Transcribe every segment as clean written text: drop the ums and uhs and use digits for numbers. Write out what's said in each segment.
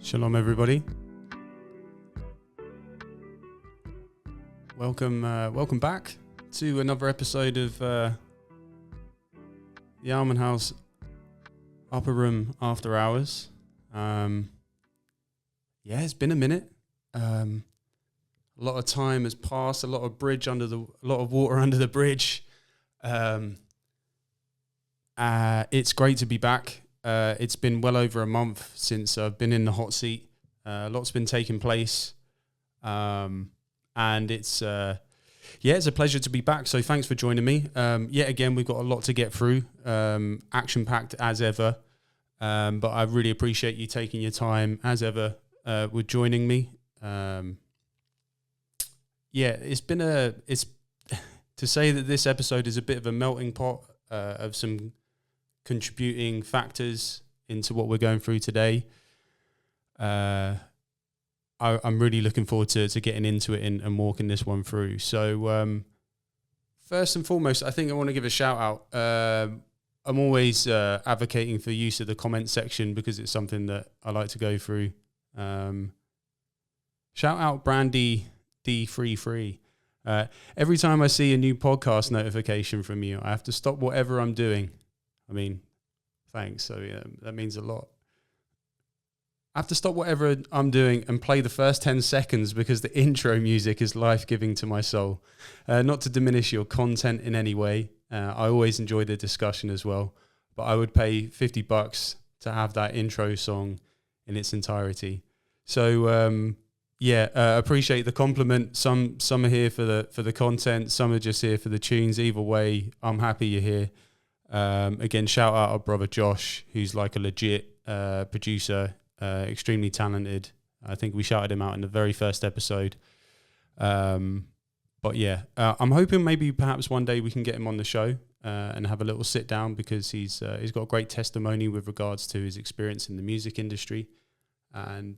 Shalom, everybody. Welcome back to another episode of the Almond House Upper Room After Hours. It's been a minute. A lot of time has passed. A lot of water under the bridge. It's great to be back. It's been well over a month since I've been in the hot seat. Lots been taking place. And it's a pleasure to be back. So thanks for joining me. Yet again, we've got a lot to get through, action-packed as ever. But I really appreciate you taking your time as ever with joining me. It's to say that this episode is a bit of a melting pot of some contributing factors into what we're going through today. I'm really looking forward to getting into it and walking this one through. So first and foremost, I think I want to give a shout out. I'm always advocating for use of the comment section because it's something that I like to go through. Shout out Brandy D33. Every time I see a new podcast notification from you, I have to stop whatever I'm doing. I mean, thanks. So yeah, that means a lot. I have to stop whatever I'm doing and play the first 10 seconds because the intro music is life-giving to my soul. Not to diminish your content in any way. I always enjoy the discussion as well. But I would pay $50 to have that intro song in its entirety. So appreciate the compliment. Some are here for the content. Some are just here for the tunes. Either way, I'm happy you're here. Again, shout out our brother Josh, who's like a legit producer. Extremely talented. I think we shouted him out in the very first episode. I'm hoping maybe perhaps one day we can get him on the show and have a little sit down because he's got a great testimony with regards to his experience in the music industry, and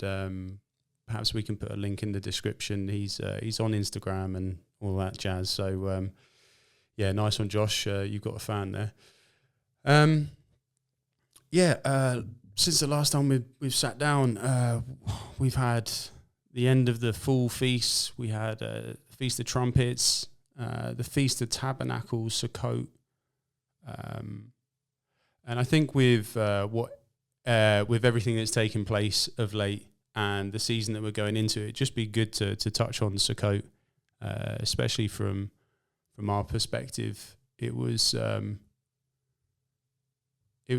perhaps we can put a link in the description. He's on Instagram and all that jazz. So nice one, Josh. You've got a fan there. Since the last time we've sat down, we've had the end of the Fall Feast. We had the Feast of Trumpets, the Feast of Tabernacles, Sukkot. And I think with everything that's taken place of late and the season that we're going into, it'd just be good to touch on Sukkot, especially from our perspective. It was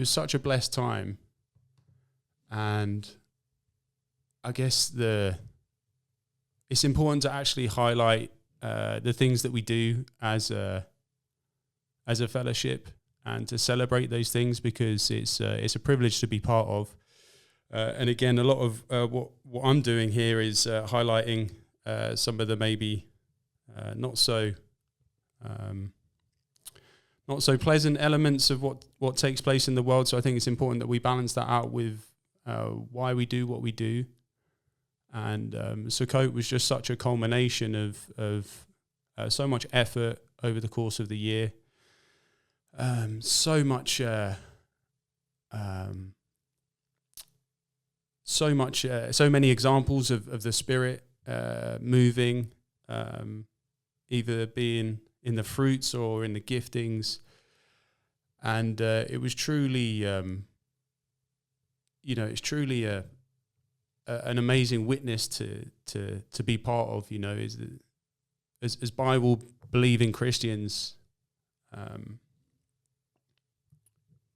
such a blessed time. And I guess it's important to actually highlight the things that we do as a fellowship and to celebrate those things because it's a privilege to be part of. And again, a lot of what I'm doing here is highlighting some of the maybe not so pleasant elements of what takes place in the world. So I think it's important that we balance that out with why we do what we do. And Sukkot was just such a culmination of so much effort over the course of the year. So many examples of the Spirit moving, either being in the fruits or in the giftings. And it was truly, it's truly an amazing witness to be part of. Is that as Bible believing Christians,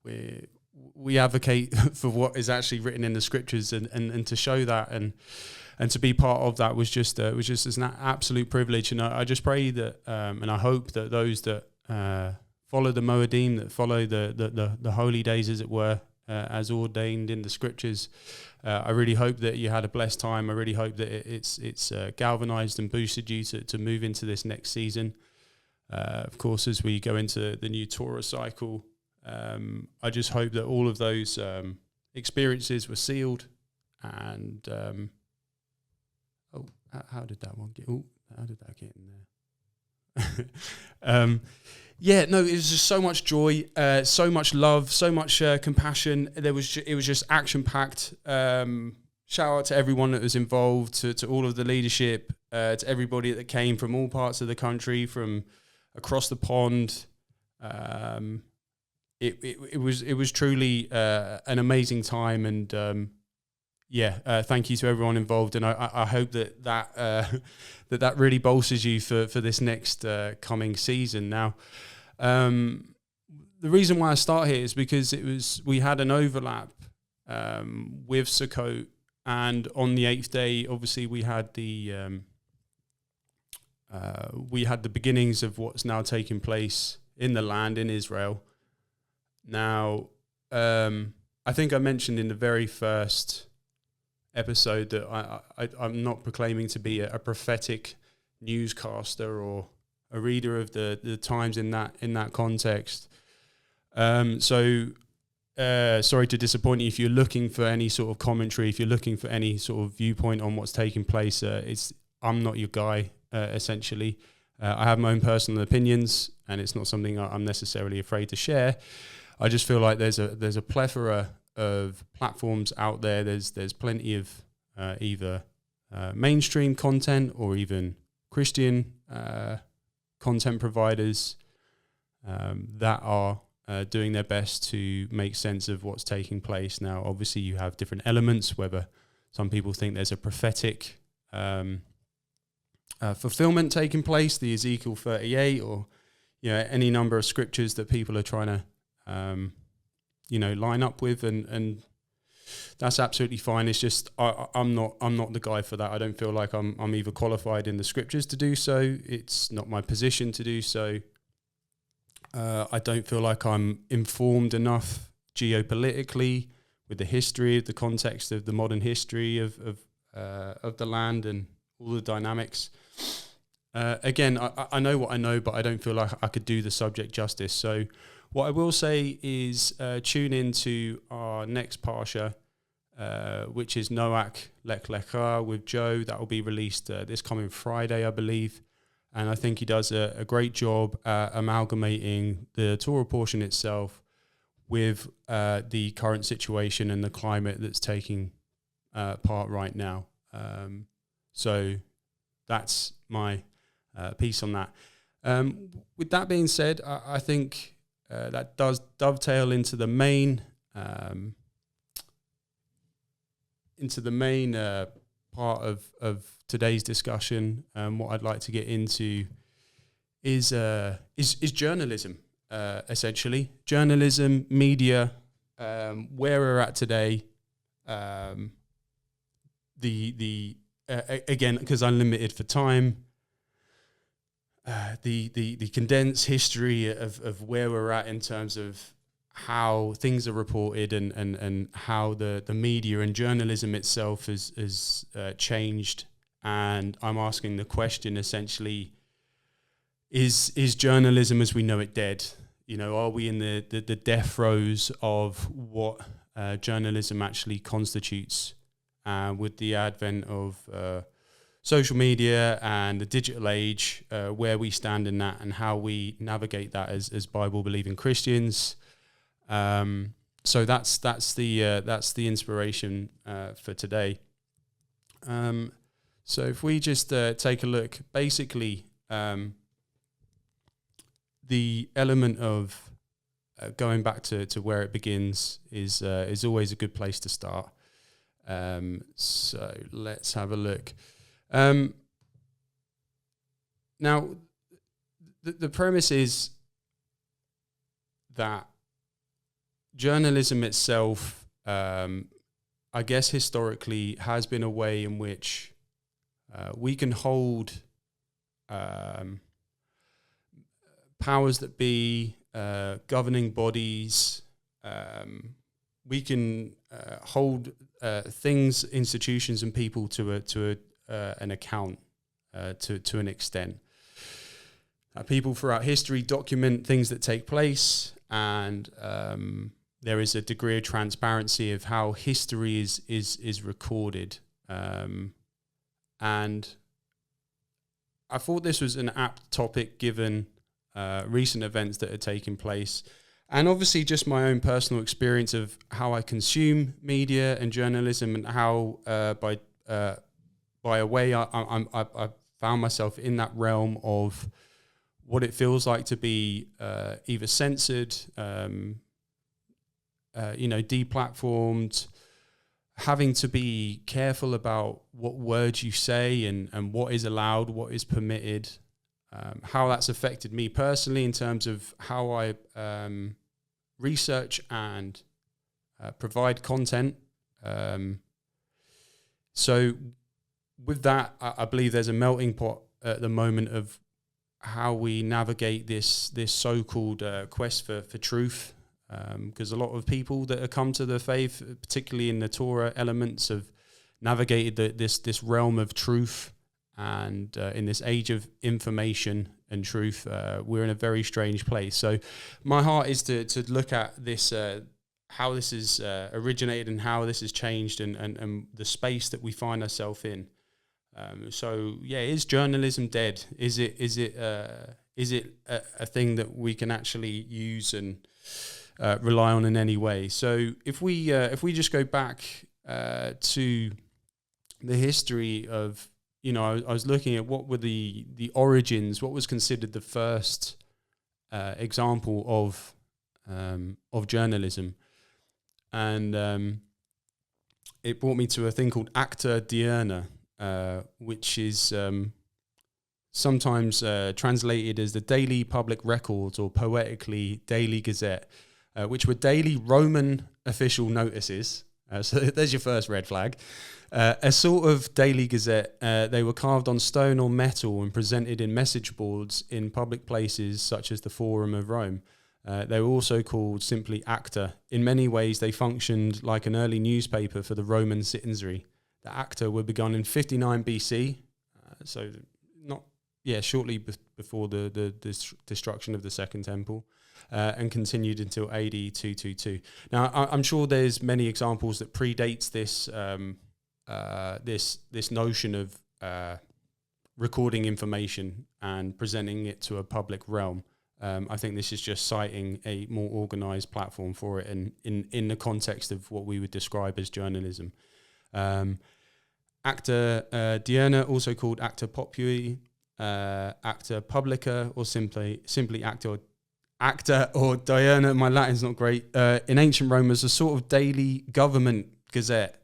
we advocate for what is actually written in the scriptures, and to show that and to be part of that was just an absolute privilege. And I just pray that and I hope that those that follow the Moedim, that follow the holy days, as it were, as ordained in the scriptures, I really hope that you had a blessed time. I really hope that it's galvanized and boosted you to move into this next season. Of course, as we go into the new Torah cycle, I just hope that all of those experiences were sealed. And how did that get in there? It was just so much joy, so much love, so much compassion. It was just action packed. shout out to everyone that was involved, to all of the leadership, to everybody that came from all parts of the country, from across the pond. It was truly an amazing time, and thank you to everyone involved, and I hope that really bolsters you for this next coming season. Now, the reason why I start here is because we had an overlap with Sukkot, and on the 8th day, obviously we had the beginnings of what's now taking place in the land in Israel. Now, I think I mentioned in the very first episode that I'm not proclaiming to be a prophetic newscaster or a reader of the times in that context. Sorry to disappoint you if you're looking for any sort of commentary, if you're looking for any sort of viewpoint on what's taking place. I'm not your guy, essentially. I have my own personal opinions, and it's not something I'm necessarily afraid to share. I just feel like there's a plethora of platforms out there. There's plenty of either mainstream content or even Christian content providers that are doing their best to make sense of what's taking place. Now, obviously, you have different elements, whether some people think there's a prophetic fulfillment taking place, the Ezekiel 38, or any number of scriptures that people are trying to line up with, and that's absolutely fine. It's just I'm not the guy for that. I don't feel like I'm either qualified in the scriptures to do so. It's not my position to do so. I don't feel like I'm informed enough geopolitically with the history, the context of the modern history of the land and all the dynamics. Again, I know what I know, but I don't feel like I could do the subject justice. So what I will say is tune into our next Parsha, which is Noach Lech Lecha with Joe. That will be released this coming Friday, I believe. And I think he does a great job amalgamating the Torah portion itself with the current situation and the climate that's taking part right now. So that's my piece on that. With that being said, I think that does dovetail into the main part of today's discussion. What I'd like to get into is journalism, essentially. Journalism, media, where we're at today. Again, because I'm limited for time, the condensed history of where we're at in terms of how things are reported and how the media and journalism itself is changed. And I'm asking the question, essentially, is journalism as we know it dead? Are we in the death throes of what journalism actually constitutes? With the advent of social media and the digital age, where we stand in that and how we navigate that as Bible-believing Christians. So that's the inspiration for today. So if we just take a look, basically, the element of going back to where it begins is always a good place to start. So let's have a look. Now, the premise is that journalism itself, I guess historically, has been a way in which we can hold powers that be, governing bodies. We can hold things, institutions, and people to an account to an extent. People throughout history document things that take place, and there is a degree of transparency of how history is recorded. And I thought this was an apt topic given recent events that are taking place, And obviously just my own personal experience of how I consume media and journalism, and how by a way I found myself in that realm of what it feels like to be either censored, deplatformed, having to be careful about what words you say and what is allowed, what is permitted, how that's affected me personally in terms of how I research and provide content. So with that, I believe there's a melting pot at the moment of how we navigate this so-called quest for truth. Because a lot of people that have come to the faith, particularly in the Torah elements, have navigated this realm of truth. And in this age of information and truth, we're in a very strange place. So my heart is to look at this, how this is originated and how this has changed, and the space that we find ourselves in. Is journalism dead? Is it a thing that we can actually use and rely on in any way? So if we just go back to the history of, I was looking at what were the origins, what was considered the first example of journalism, and it brought me to a thing called Acta Diurna, which is sometimes translated as the Daily Public Records, or poetically Daily Gazette, which were daily Roman official notices. So there's your first red flag. A sort of daily gazette. They were carved on stone or metal and presented in message boards in public places such as the Forum of Rome. They were also called simply Acta. In many ways, they functioned like an early newspaper for the Roman citizenry. The Acta were begun in 59 BC, shortly before the destruction of the Second Temple. And continued until AD 222. Now, I'm sure there's many examples that predates this this notion of recording information and presenting it to a public realm. I think this is just citing a more organised platform for it, and in the context of what we would describe as journalism. Acta Diurna, also called Acta Populi, Acta Publica, or simply Acta or Diurna. My Latin's not great. In ancient Rome, was a sort of daily government gazette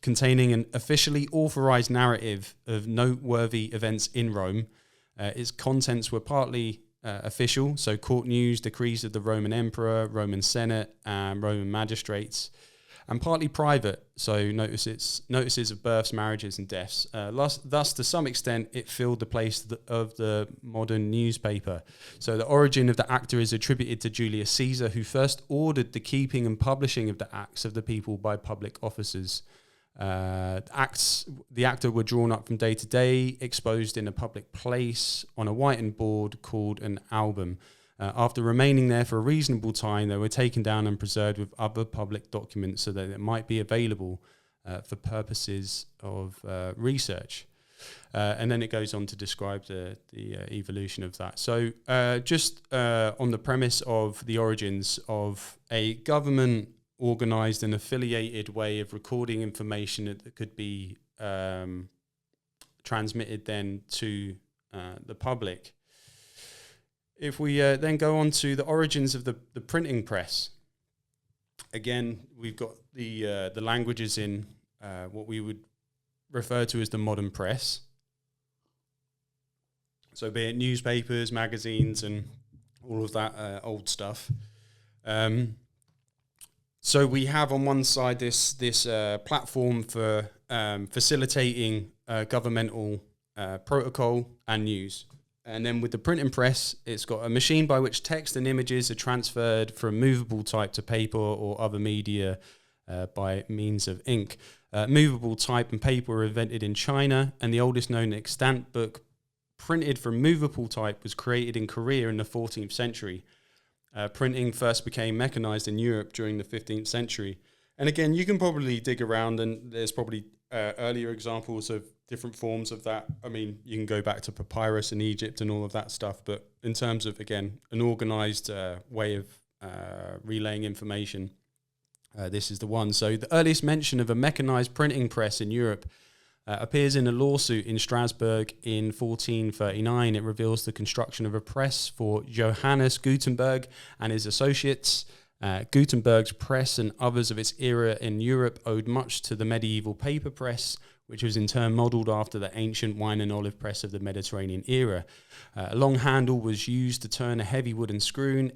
containing an officially authorized narrative of noteworthy events in Rome. Its contents were partly official, so court news, decrees of the Roman emperor, Roman senate, and Roman magistrates, and partly private, so notices of births, marriages, and deaths. Thus, to some extent, it filled the place of the modern newspaper. So the origin of the Acta is attributed to Julius Caesar, who first ordered the keeping and publishing of the acts of the people by public officers. The Acta were drawn up from day to day, exposed in a public place on a whitened board called an album. After remaining there for a reasonable time, they were taken down and preserved with other public documents so that it might be available for purposes of research. And then it goes on to describe the evolution of that. So just on the premise of the origins of a government organised and affiliated way of recording information that could be transmitted then to the public. If we then go on to the origins of the printing press, again, we've got the languages in what we would refer to as the modern press. So be it newspapers, magazines, and all of that old stuff. So we have on one side this platform for facilitating governmental protocol and news. And then with the printing press, it's got a machine by which text and images are transferred from movable type to paper or other media by means of ink. Movable type and paper were invented in China, and the oldest known extant book printed from movable type was created in Korea in the 14th century. Printing first became mechanized in Europe during the 15th century. And again, you can probably dig around, and there's probably earlier examples of different forms of that. I mean, you can go back to papyrus in Egypt and all of that stuff. But in terms of, again, an organized way of relaying information. This is the one. So the earliest mention of a mechanized printing press in Europe appears in a lawsuit in Strasbourg in 1439. It reveals the construction of a press for Johannes Gutenberg and his associates. Gutenberg's press and others of its era in Europe owed much to the medieval paper press, which was in turn modelled after the ancient wine and olive press of the Mediterranean era. A long handle was used to turn a heavy wooden screw,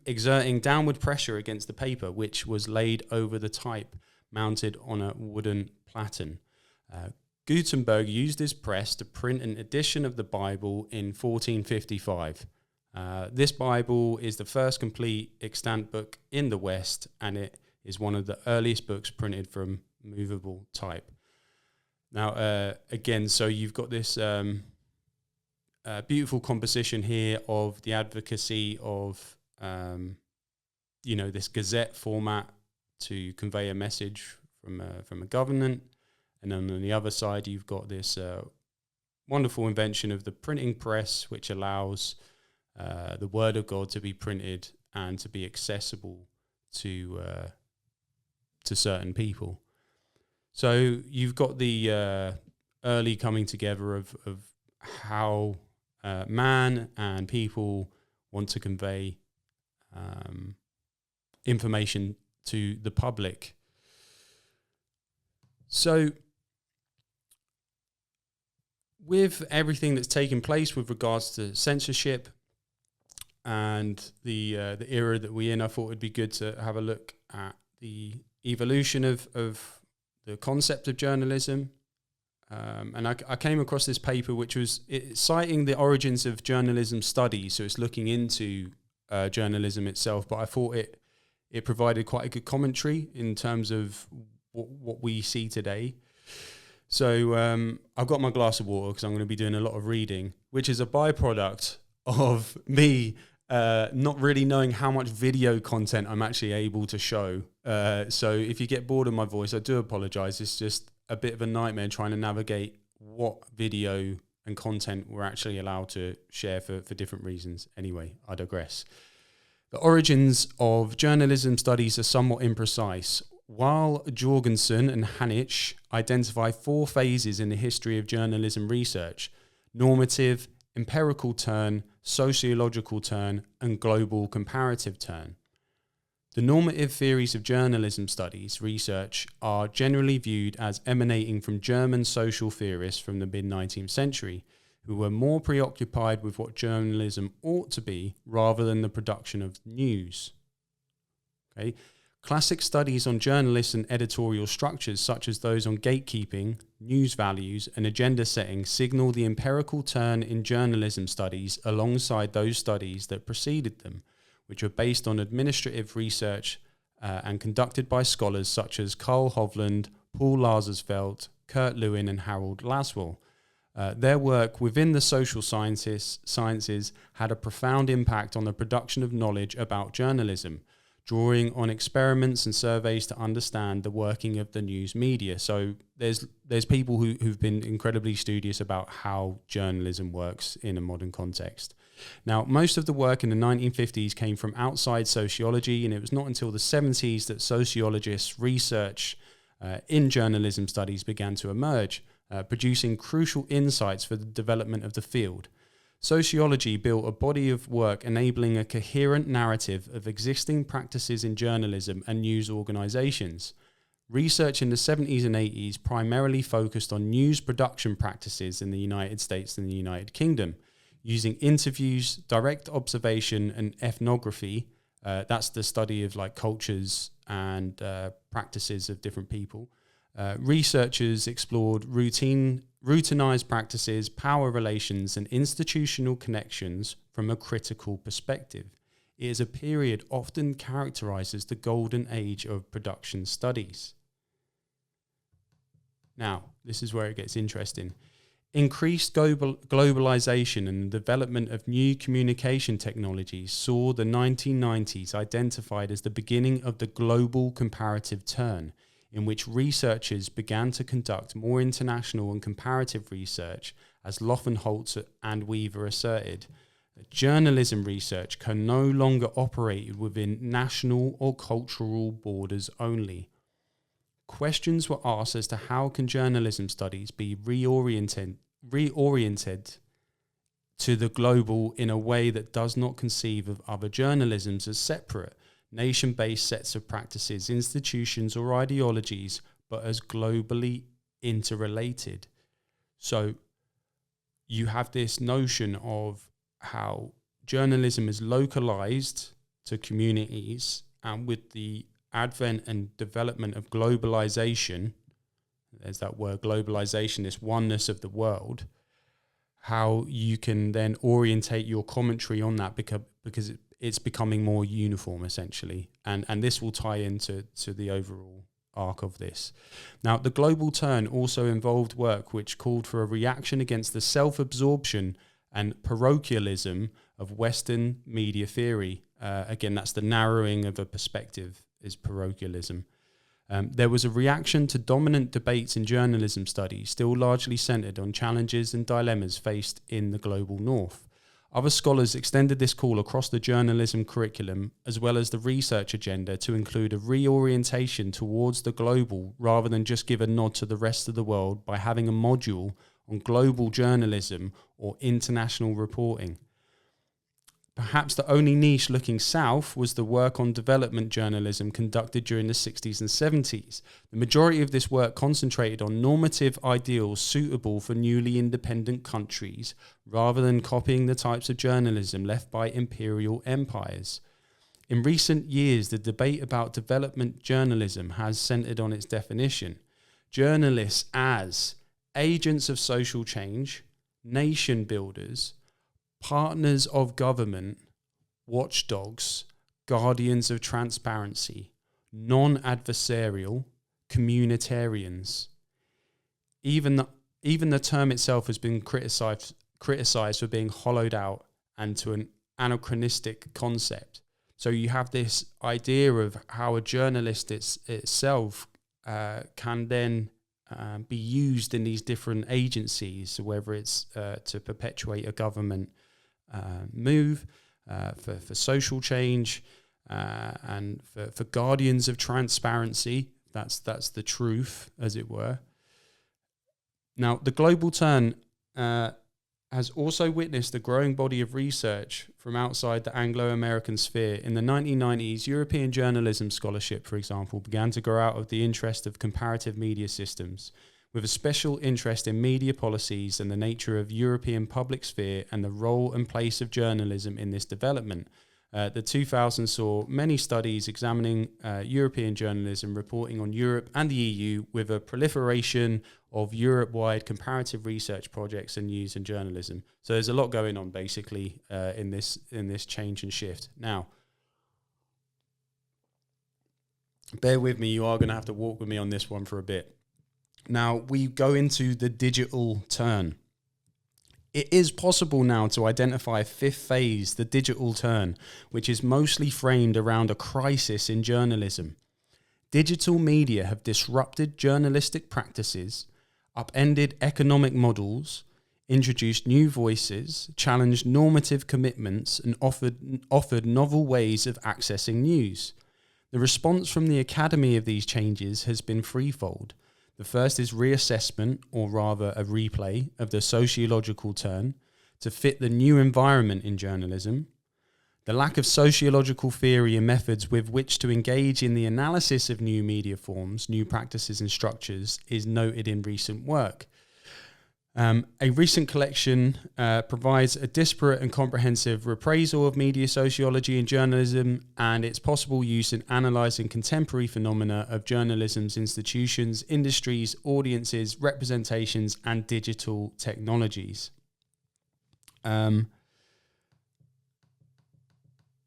exerting downward pressure against the paper, which was laid over the type mounted on a wooden platen. Gutenberg used his press to print an edition of the Bible in 1455. This Bible is the first complete extant book in the West, and it is one of the earliest books printed from movable type. Now, again, so you've got this beautiful composition here of the advocacy of, this Gazette format to convey a message from a government. And then on the other side, you've got this wonderful invention of the printing press, which allows the Word of God to be printed and to be accessible to certain people. So you've got the early coming together of how man and people want to convey information to the public. So with everything that's taken place with regards to censorship and the era that we're in, I thought it'd be good to have a look at the evolution of the concept of journalism. And I came across this paper which was citing the origins of journalism studies, so it's looking into journalism itself, but I thought it provided quite a good commentary in terms of what we see today. So I've got my glass of water because I'm going to be doing a lot of reading, which is a byproduct of me not really knowing how much video content I'm actually able to show. So if you get bored of my voice, I do apologize. It's just a bit of a nightmare trying to navigate what video and content we're actually allowed to share for different reasons. Anyway, I digress. The origins of journalism studies are somewhat imprecise. While Jorgensen and Hanich identify 4 phases in the history of journalism research: normative, empirical turn, sociological turn, and global comparative turn. The normative theories of journalism studies research are generally viewed as emanating from German social theorists from the mid-19th century, who were more preoccupied with what journalism ought to be rather than the production of news. Okay. Classic studies on journalists and editorial structures, such as those on gatekeeping, news values, and agenda setting, signal the empirical turn in journalism studies alongside those studies that preceded them, which were based on administrative research and conducted by scholars such as Carl Hovland, Paul Lazarsfeld, Kurt Lewin, and Harold Laswell. Their work within the social sciences had a profound impact on the production of knowledge about journalism, drawing on experiments and surveys to understand the working of the news media. So there's people who've been incredibly studious about how journalism works in a modern context. Now, most of the work in the 1950s came from outside sociology, and it was not until the 70s that sociologists' research in journalism studies began to emerge, producing crucial insights for the development of the field. Sociology built a body of work enabling a coherent narrative of existing practices in journalism and news organizations. Research in the 70s and 80s primarily focused on news production practices in the United States and the United Kingdom, using interviews, direct observation, and ethnography. That's the study of like cultures and practices of different people. Researchers explored routinized practices, power relations, and institutional connections from a critical perspective. It is a period often characterized as the golden age of production studies. Now, this is where it gets interesting. Increased globalization and the development of new communication technologies saw the 1990s identified as the beginning of the global comparative turn, in which researchers began to conduct more international and comparative research, as Loffenholtz and Weaver asserted. Journalism research can no longer operate within national or cultural borders only. Questions were asked as to how can journalism studies be reoriented to the global in a way that does not conceive of other journalisms as separate, nation-based sets of practices, institutions or ideologies, but as globally interrelated. So you have this notion of how journalism is localized to communities, and with the advent and development of globalization, there's that word globalization, this oneness of the world, how you can then orientate your commentary on that because it's becoming more uniform essentially, and this will tie into the overall arc of this. Now, the global turn also involved work which called for a reaction against the self-absorption and parochialism of Western media theory. Again, that's the narrowing of a perspective, is parochialism. There was a reaction to dominant debates in journalism studies, still largely centered on challenges and dilemmas faced in the global north. Other scholars extended this call across the journalism curriculum, as well as the research agenda, to include a reorientation towards the global rather than just give a nod to the rest of the world by having a module on global journalism or international reporting. Perhaps the only niche looking south was the work on development journalism conducted during the 60s and 70s. The majority of this work concentrated on normative ideals suitable for newly independent countries, rather than copying the types of journalism left by imperial empires. In recent years, the debate about development journalism has centered on its definition. Journalists as agents of social change, nation builders, partners of government, watchdogs, guardians of transparency, non-adversarial, communitarians. Even the term itself has been criticized for being hollowed out and to an anachronistic concept. So you have this idea of how a journalist itself can then be used in these different agencies, whether it's to perpetuate a government move, for social change, and for guardians of transparency. That's the truth, as it were. Now, the global turn has also witnessed a growing body of research from outside the Anglo-American sphere. In the 1990s, European journalism scholarship, for example, began to grow out of the interest of comparative media systems, with a special interest in media policies and the nature of European public sphere and the role and place of journalism in this development. The 2000s saw many studies examining European journalism reporting on Europe and the EU, with a proliferation of Europe-wide comparative research projects and news and journalism. So there's a lot going on basically in this change and shift. Now, bear with me, you are going to have to walk with me on this one for a bit. Now, we go into the digital turn. It is possible now to identify a fifth phase, the digital turn, which is mostly framed around a crisis in journalism. Digital media have disrupted journalistic practices, upended economic models, introduced new voices, challenged normative commitments, and offered novel ways of accessing news. The response from the Academy of these changes has been threefold. The first is reassessment, or rather a replay, of the sociological turn to fit the new environment in journalism. The lack of sociological theory and methods with which to engage in the analysis of new media forms, new practices and structures is noted in recent work. A recent collection provides a disparate and comprehensive reprisal of media sociology and journalism and its possible use in analysing contemporary phenomena of journalism's institutions, industries, audiences, representations, and digital technologies.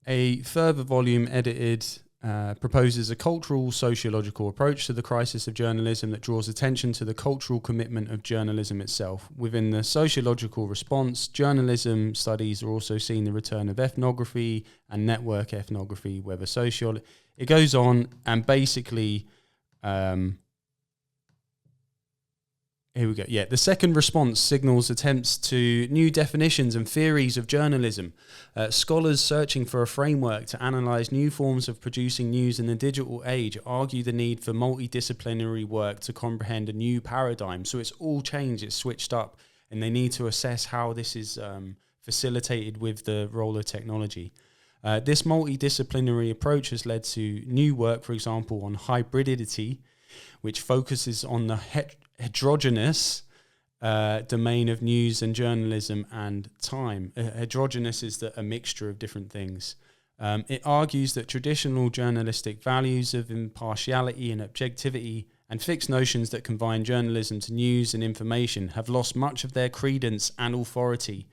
A further volume edited proposes a cultural sociological approach to the crisis of journalism that draws attention to the cultural commitment of journalism itself. Within the sociological response, journalism studies are also seeing the return of ethnography and network ethnography, whether it goes on, and basically Here we go. Yeah, the second response signals attempts to new definitions and theories of journalism. Scholars searching for a framework to analyse new forms of producing news in the digital age argue the need for multidisciplinary work to comprehend a new paradigm. So it's all changed, it's switched up, and they need to assess how this is facilitated with the role of technology. This multidisciplinary approach has led to new work, for example, on hybridity, which focuses on the heterogeneous domain of news and journalism and time. Heterogeneous is a mixture of different things. It argues that traditional journalistic values of impartiality and objectivity and fixed notions that combine journalism to news and information have lost much of their credence and authority.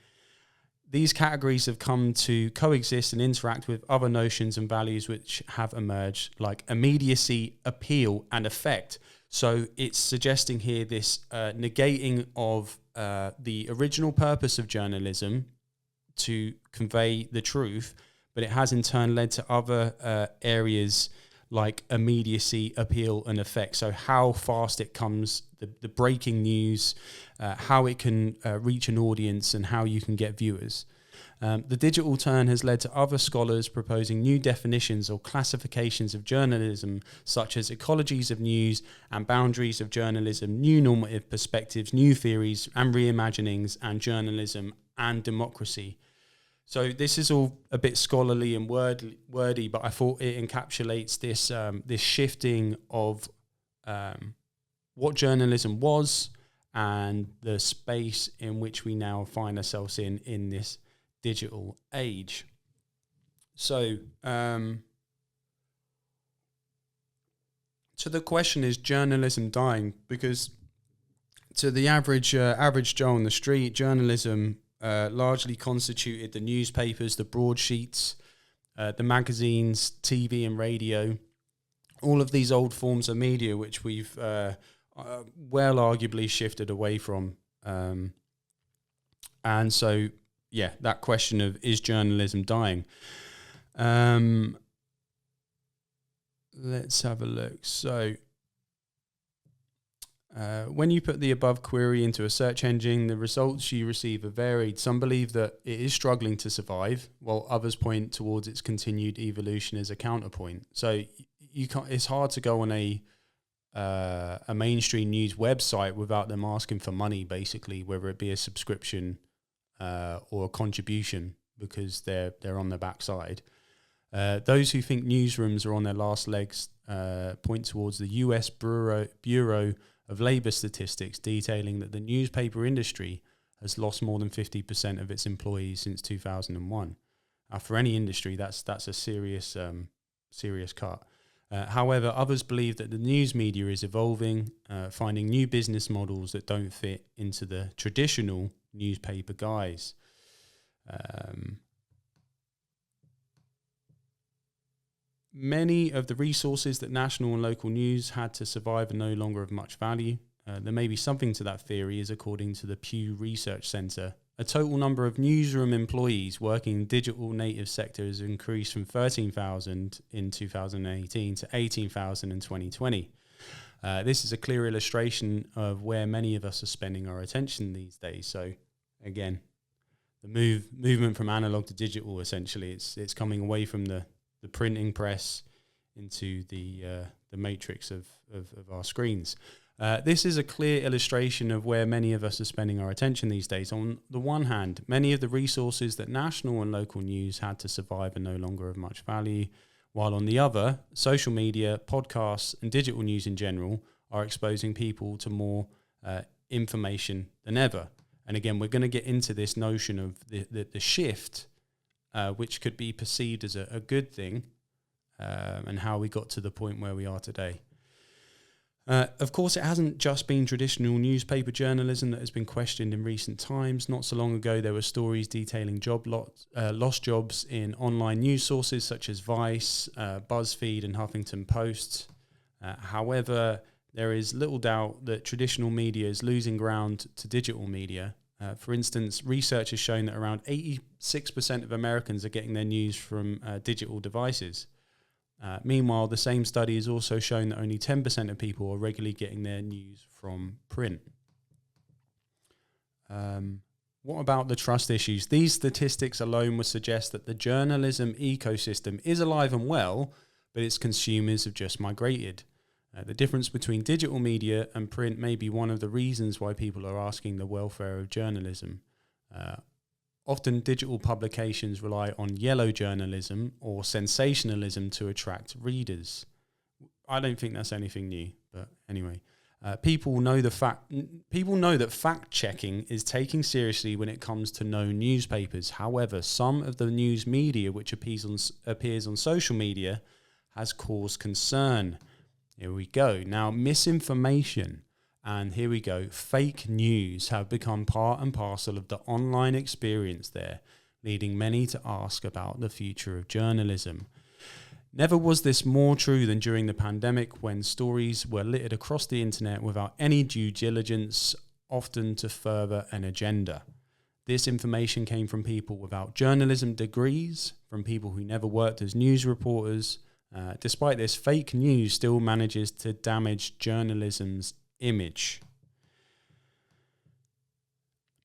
These categories have come to coexist and interact with other notions and values which have emerged, like immediacy, appeal, and effect. So it's suggesting here this negating of the original purpose of journalism to convey the truth, but it has in turn led to other areas like immediacy, appeal, and effect. So how fast it comes, the breaking news, how it can reach an audience, and how you can get viewers. The digital turn has led to other scholars proposing new definitions or classifications of journalism, such as ecologies of news and boundaries of journalism, new normative perspectives, new theories and reimaginings, and journalism and democracy. So this is all a bit scholarly and wordy, but I thought it encapsulates this shifting of what journalism was and the space in which we now find ourselves in this digital age. So the question is journalism dying? Because to the average Joe on the street, journalism largely constituted the newspapers, the broadsheets, the magazines, TV and radio, all of these old forms of media which we've well arguably shifted away from. And so, yeah, that question of is journalism dying? Let's have a look. So when you put the above query into a search engine, the results you receive are varied. Some believe that it is struggling to survive, while others point towards its continued evolution as a counterpoint. So you can't. It's hard to go on a mainstream news website without them asking for money, basically, whether it be a subscription or a contribution, because they're on the backside. Those who think newsrooms are on their last legs point towards the US Bureau of Labour Statistics, detailing that the newspaper industry has lost more than 50% of its employees since 2001. For any industry, that's a serious cut. However, others believe that the news media is evolving, finding new business models that don't fit into the traditional newspaper guise. Many of the resources that national and local news had to survive are no longer of much value. There may be something to that theory, as according to the Pew Research Centre, a total number of newsroom employees working in digital native sector has increased from 13,000 in 2018 to 18,000 in 2020. This is a clear illustration of where many of us are spending our attention these days. So again, the movement from analog to digital, essentially, it's coming away from the printing press into the matrix of our screens. This is a clear illustration of where many of us are spending our attention these days. On the one hand, many of the resources that national and local news had to survive are no longer of much value, while on the other, social media, podcasts, and digital news in general are exposing people to more information than ever. And again, we're going to get into this notion of the shift, which could be perceived as a good thing, and how we got to the point where we are today. Of course, it hasn't just been traditional newspaper journalism that has been questioned in recent times. Not so long ago, there were stories detailing lost jobs in online news sources such as Vice, BuzzFeed, and Huffington Post. However, there is little doubt that traditional media is losing ground to digital media. For instance, research has shown that around 86% of Americans are getting their news from digital devices. Meanwhile, the same study has also shown that only 10% of people are regularly getting their news from print. What about the trust issues? These statistics alone would suggest that the journalism ecosystem is alive and well, but its consumers have just migrated. The difference between digital media and print may be one of the reasons why people are asking the welfare of journalism. Often digital publications rely on yellow journalism or sensationalism to attract readers. I don't think that's anything new, but anyway. People know that fact checking is taken seriously when it comes to known newspapers. However, some of the news media which appears on social media has caused concern. Here we go. Now, misinformation and here we go. Fake news have become part and parcel of the online experience there, leading many to ask about the future of journalism. Never was this more true than during the pandemic, when stories were littered across the internet without any due diligence, often to further an agenda. This information came from people without journalism degrees, from people who never worked as news reporters. Despite this, fake news still manages to damage journalism's image.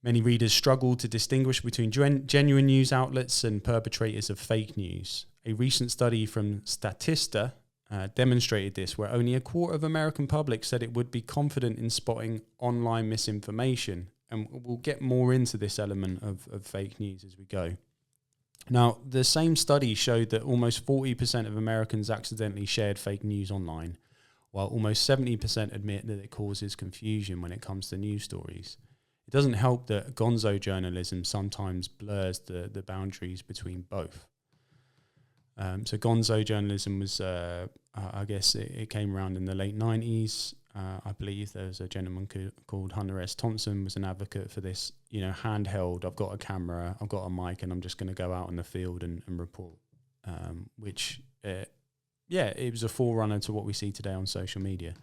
Many readers struggle to distinguish between genuine news outlets and perpetrators of fake news. A recent study from Statista demonstrated this, where only a quarter of American public said it would be confident in spotting online misinformation. And we'll get more into this element of fake news as we go. Now, the same study showed that almost 40% of Americans accidentally shared fake news online, while almost 70% admit that it causes confusion when it comes to news stories. It doesn't help that gonzo journalism sometimes blurs the boundaries between both. So gonzo journalism was, I guess it came around in the late 90s. I believe there was a gentleman called Hunter S. Thompson was an advocate for this, handheld, I've got a camera, I've got a mic, and I'm just going to go out in the field and report, it was a forerunner to what we see today on social media.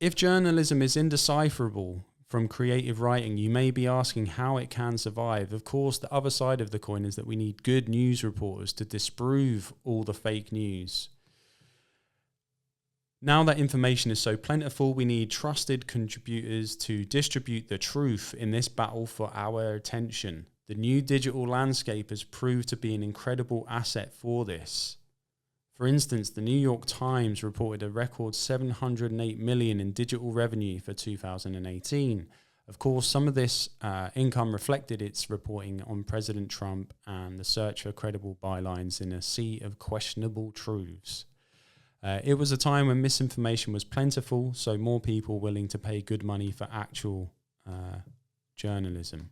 If journalism is indecipherable from creative writing, you may be asking how it can survive. Of course, the other side of the coin is that we need good news reporters to disprove all the fake news. Now that information is so plentiful, we need trusted contributors to distribute the truth in this battle for our attention. The new digital landscape has proved to be an incredible asset for this. For instance, the New York Times reported a record $708 million in digital revenue for 2018. Of course, some of this income reflected its reporting on President Trump and the search for credible bylines in a sea of questionable truths. It was a time when misinformation was plentiful, so more people were willing to pay good money for actual journalism.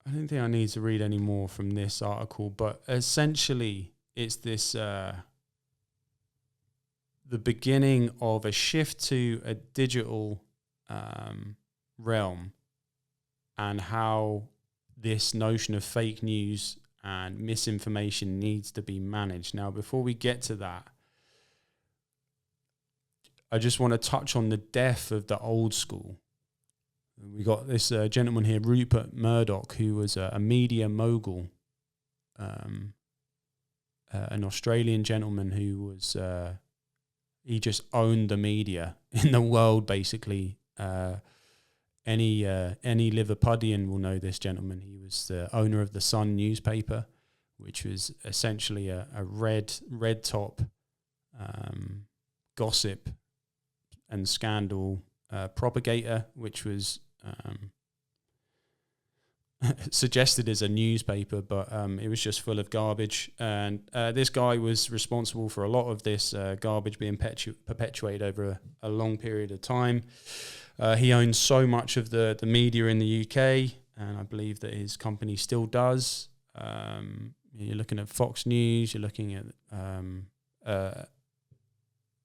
I don't think I need to read any more from this article, but essentially it's this the beginning of a shift to a digital realm, and how this notion of fake news and misinformation needs to be managed. Now, before we get to that, I just want to touch on the death of the old school. We got this gentleman here, Rupert Murdoch, who was a media mogul, an Australian gentleman who was, he just owned the media in the world, basically. Any Liverpudlian will know this gentleman. He was the owner of the Sun newspaper, which was essentially a red top gossip and scandal propagator, which was suggested as a newspaper, but it was just full of garbage. And this guy was responsible for a lot of this garbage being perpetuated over a long period of time. He owns so much of the media in the UK, and I believe that his company still does. You're looking at Fox News, you're looking at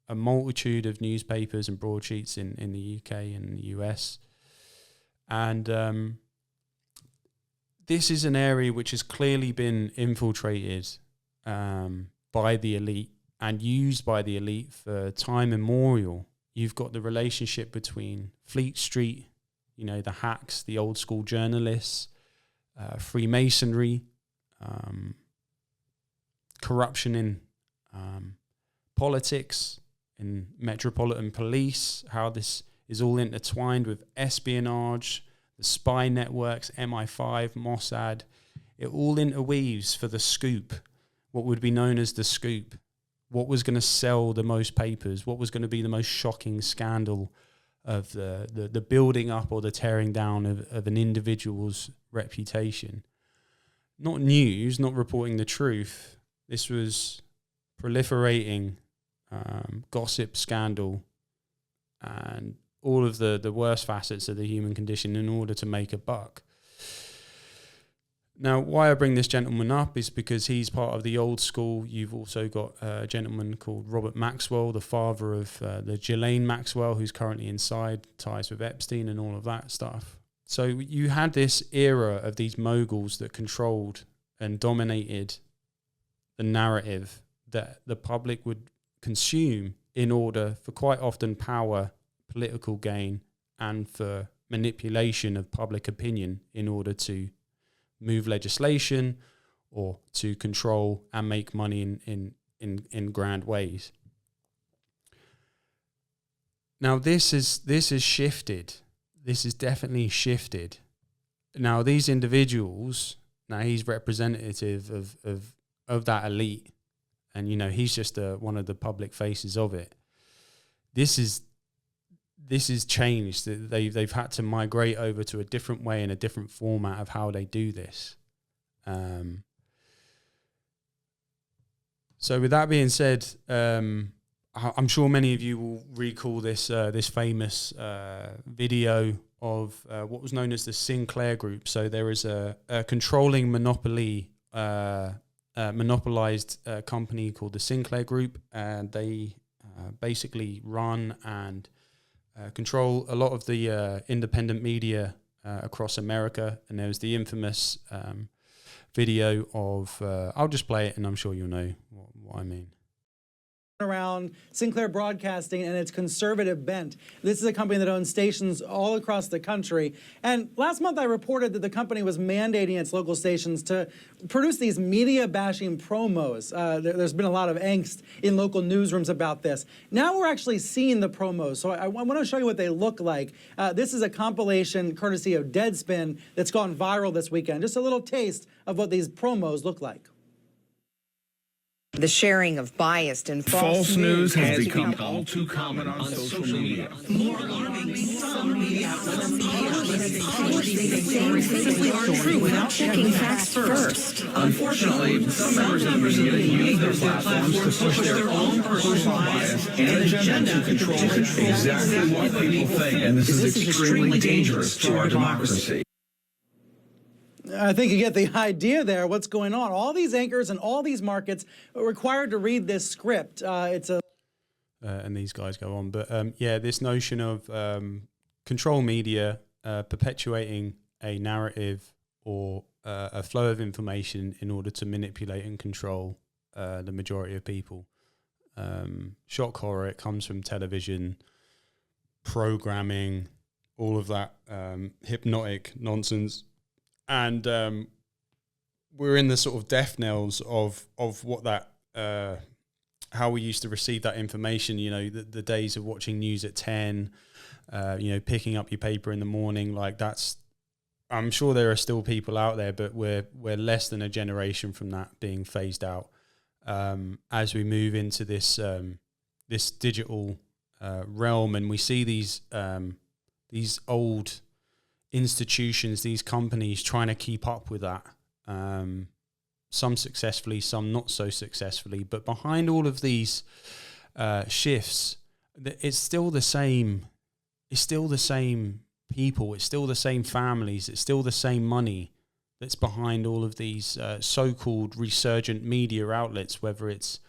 a multitude of newspapers and broadsheets in the UK and the US. And this is an area which has clearly been infiltrated by the elite and used by the elite for time immemorial. You've got the relationship between Fleet Street, the hacks, the old school journalists, Freemasonry, corruption in politics, in metropolitan police, how this is all intertwined with espionage, the spy networks, MI5, Mossad. It all interweaves for the scoop, what would be known as the scoop. What was going to sell the most papers? What was going to be the most shocking scandal of the building up or the tearing down of an individual's reputation? Not news, not reporting the truth. This was proliferating gossip, scandal, and all of the worst facets of the human condition in order to make a buck. Now, why I bring this gentleman up is because he's part of the old school. You've also got a gentleman called Robert Maxwell, the father of the Ghislaine Maxwell, who's currently inside, ties with Epstein and all of that stuff. So you had this era of these moguls that controlled and dominated the narrative that the public would consume in order for quite often power, political gain, and for manipulation of public opinion in order to move legislation or to control and make money in grand ways. Now this is shifted. This is definitely shifted. Now these individuals, now he's representative of that elite, and he's just one of the public faces of it. This is changed. They've had to migrate over to a different way and a different format of how they do this. So with that being said, I'm sure many of you will recall this famous video of what was known as the Sinclair Group. So there is a controlling monopolized company called the Sinclair Group, and they basically run and control a lot of the independent media across America. And there was the infamous video of, I'll just play it and I'm sure you'll know what I mean. Around Sinclair Broadcasting and its conservative bent. This is a company that owns stations all across the country. And last month I reported that the company was mandating its local stations to produce these media-bashing promos. There's been a lot of angst in local newsrooms about this. Now we're actually seeing the promos, so I want to show you what they look like. This is a compilation courtesy of Deadspin that's gone viral this weekend. Just a little taste of what these promos look like. The sharing of biased and false news has become all too common on social media. More alarming, some media outlets publish the same story true without checking facts first. Unfortunately, some members of the media use their platforms to push their own personal bias and agenda to control exactly what people think, and this is extremely dangerous to our democracy. I think you get the idea there, what's going on. All these anchors and all these markets are required to read this script. And these guys go on. But this notion of control media, perpetuating a narrative or a flow of information in order to manipulate and control the majority of people. Shock horror, it comes from television, programming, all of that hypnotic nonsense. And we're in the sort of death knells of what that, how we used to receive that information, the days of watching news at 10, picking up your paper in the morning, like that's, I'm sure there are still people out there, but we're less than a generation from that being phased out. As we move into this digital realm, and we see these old institutions, these companies trying to keep up with that, some successfully, some not so successfully, but behind all of these shifts, it's still the same people, it's still the same families, it's still the same money that's behind all of these so-called resurgent media outlets, whether it's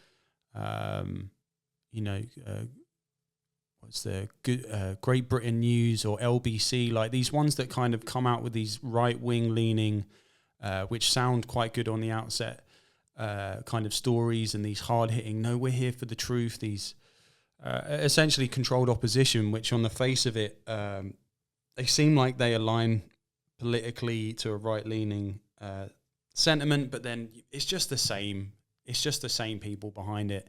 what's the Great Britain News or LBC, like these ones that kind of come out with these right-wing leaning, which sound quite good on the outset, kind of stories, and these hard-hitting, no, we're here for the truth, these essentially controlled opposition, which on the face of it, they seem like they align politically to a right-leaning sentiment, but then it's just the same people behind it.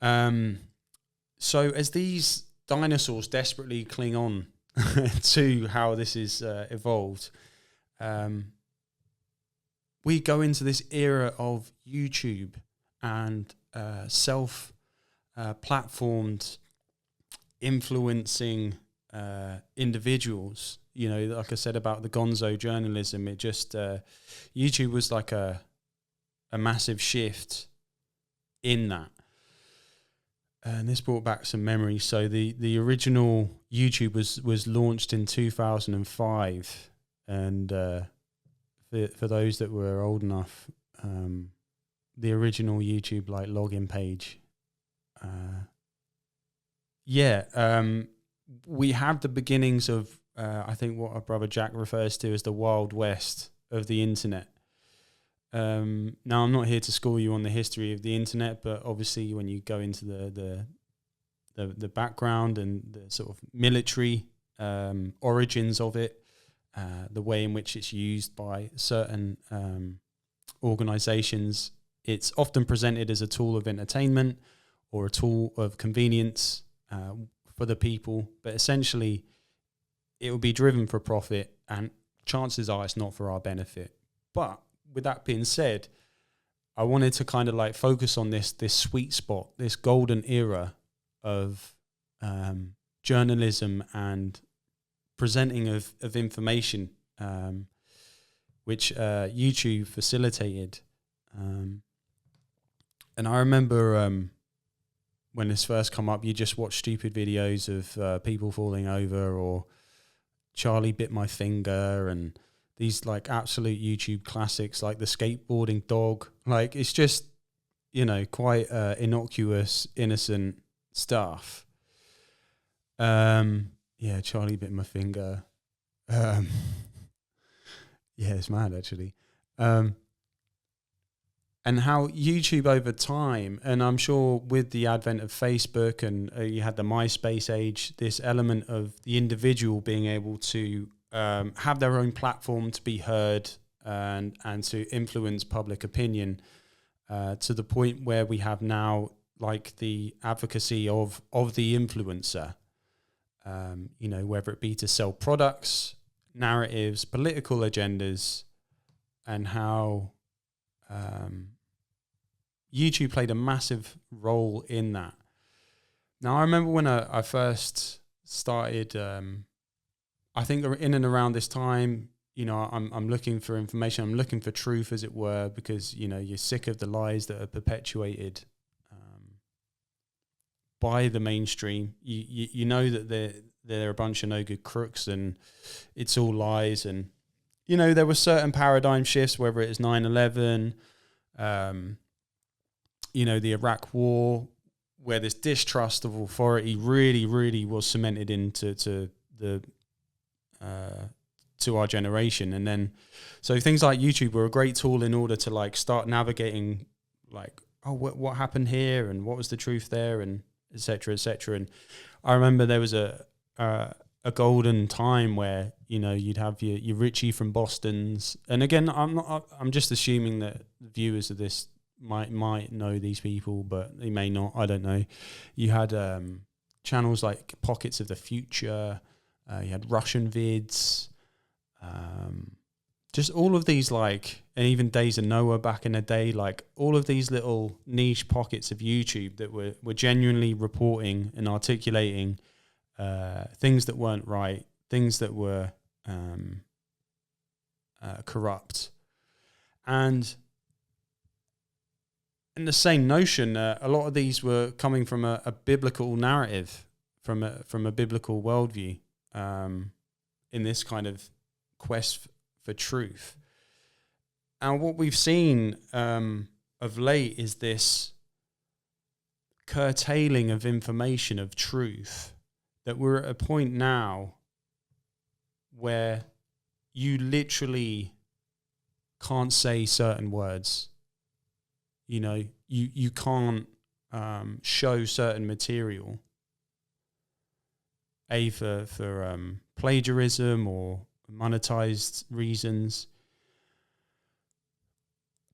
So as these dinosaurs desperately cling on to how this is evolved, we go into this era of YouTube and self-platformed influencing individuals. You know, like I said about the gonzo journalism, it just YouTube was like a massive shift in that. And this brought back some memories. So the original YouTube was launched in 2005, and for those that were old enough, the original YouTube like login page. We have the beginnings of I think what our brother Jack refers to as the Wild West of the internet. Now, I'm not here to school you on the history of the internet, but obviously when you go into the background and the sort of military origins of it, the way in which it's used by certain organizations, it's often presented as a tool of entertainment or a tool of convenience for the people, but essentially it will be driven for profit, and chances are it's not for our benefit. But with that being said, I wanted to kind of like focus on this sweet spot, this golden era of journalism and presenting of information, which YouTube facilitated. And I remember when this first come up, you just watch stupid videos of people falling over, or Charlie bit my finger, and these like absolute YouTube classics like the skateboarding dog. Like, it's just, you know, quite innocuous, innocent stuff. Yeah, Charlie bit my finger. Yeah, it's mad actually. And how YouTube over time, and I'm sure with the advent of Facebook and you had the MySpace age, this element of the individual being able to have their own platform to be heard and to influence public opinion to the point where we have now like the advocacy of the influencer, you know, whether it be to sell products, narratives, political agendas, and how YouTube played a massive role in that. Now, I remember when I first started, I think in and around this time, you know, I'm looking for information, I'm looking for truth, as it were, because, you know, you're sick of the lies that are perpetuated by the mainstream. You know that they're a bunch of no good crooks and it's all lies. And, you know, there were certain paradigm shifts, whether it's 9/11, you know, the Iraq War, where this distrust of authority really, really was cemented into to our generation. And then, so things like YouTube were a great tool in order to like start navigating, like, oh, what happened here, and what was the truth there, and et cetera, et cetera. And I remember there was a golden time where, you know, you'd have your Richie from Boston's, and again, I'm just assuming that viewers of this might know these people, but they may not. I don't know. You had channels like Pockets of the Future. You had Russian vids. Just all of these, like, and even Days of Noah back in the day, like all of these little niche pockets of YouTube that were genuinely reporting and articulating things that weren't right, things that were corrupt. And in the same notion, a lot of these were coming from a biblical narrative, from a biblical worldview, in this kind of quest for truth. And what we've seen of late is this curtailing of information, of truth, that we're at a point now where you literally can't say certain words. You know, you can't show certain material, for plagiarism or monetized reasons,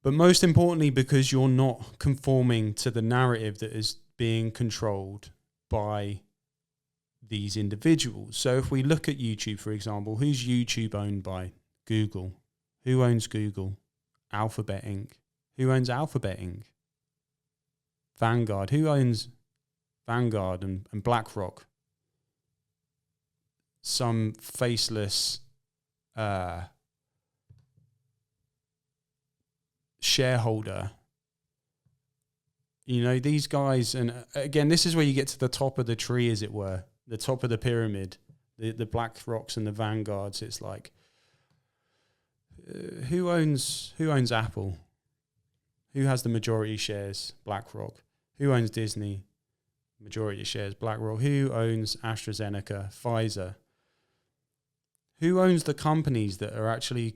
but most importantly because you're not conforming to the narrative that is being controlled by these individuals. So if we look at YouTube, for example, who's YouTube owned by? Google. Who owns Google? Alphabet Inc. Who owns Alphabet Inc.? Vanguard. Who owns Vanguard and BlackRock? Some faceless shareholder. You know, these guys, and again, this is where you get to the top of the tree, as it were, the top of the pyramid, the BlackRocks and the Vanguards. It's like, who owns Apple? Who has the majority shares? BlackRock. Who owns Disney? Majority shares, BlackRock. Who owns AstraZeneca? Pfizer. Who owns the companies that are actually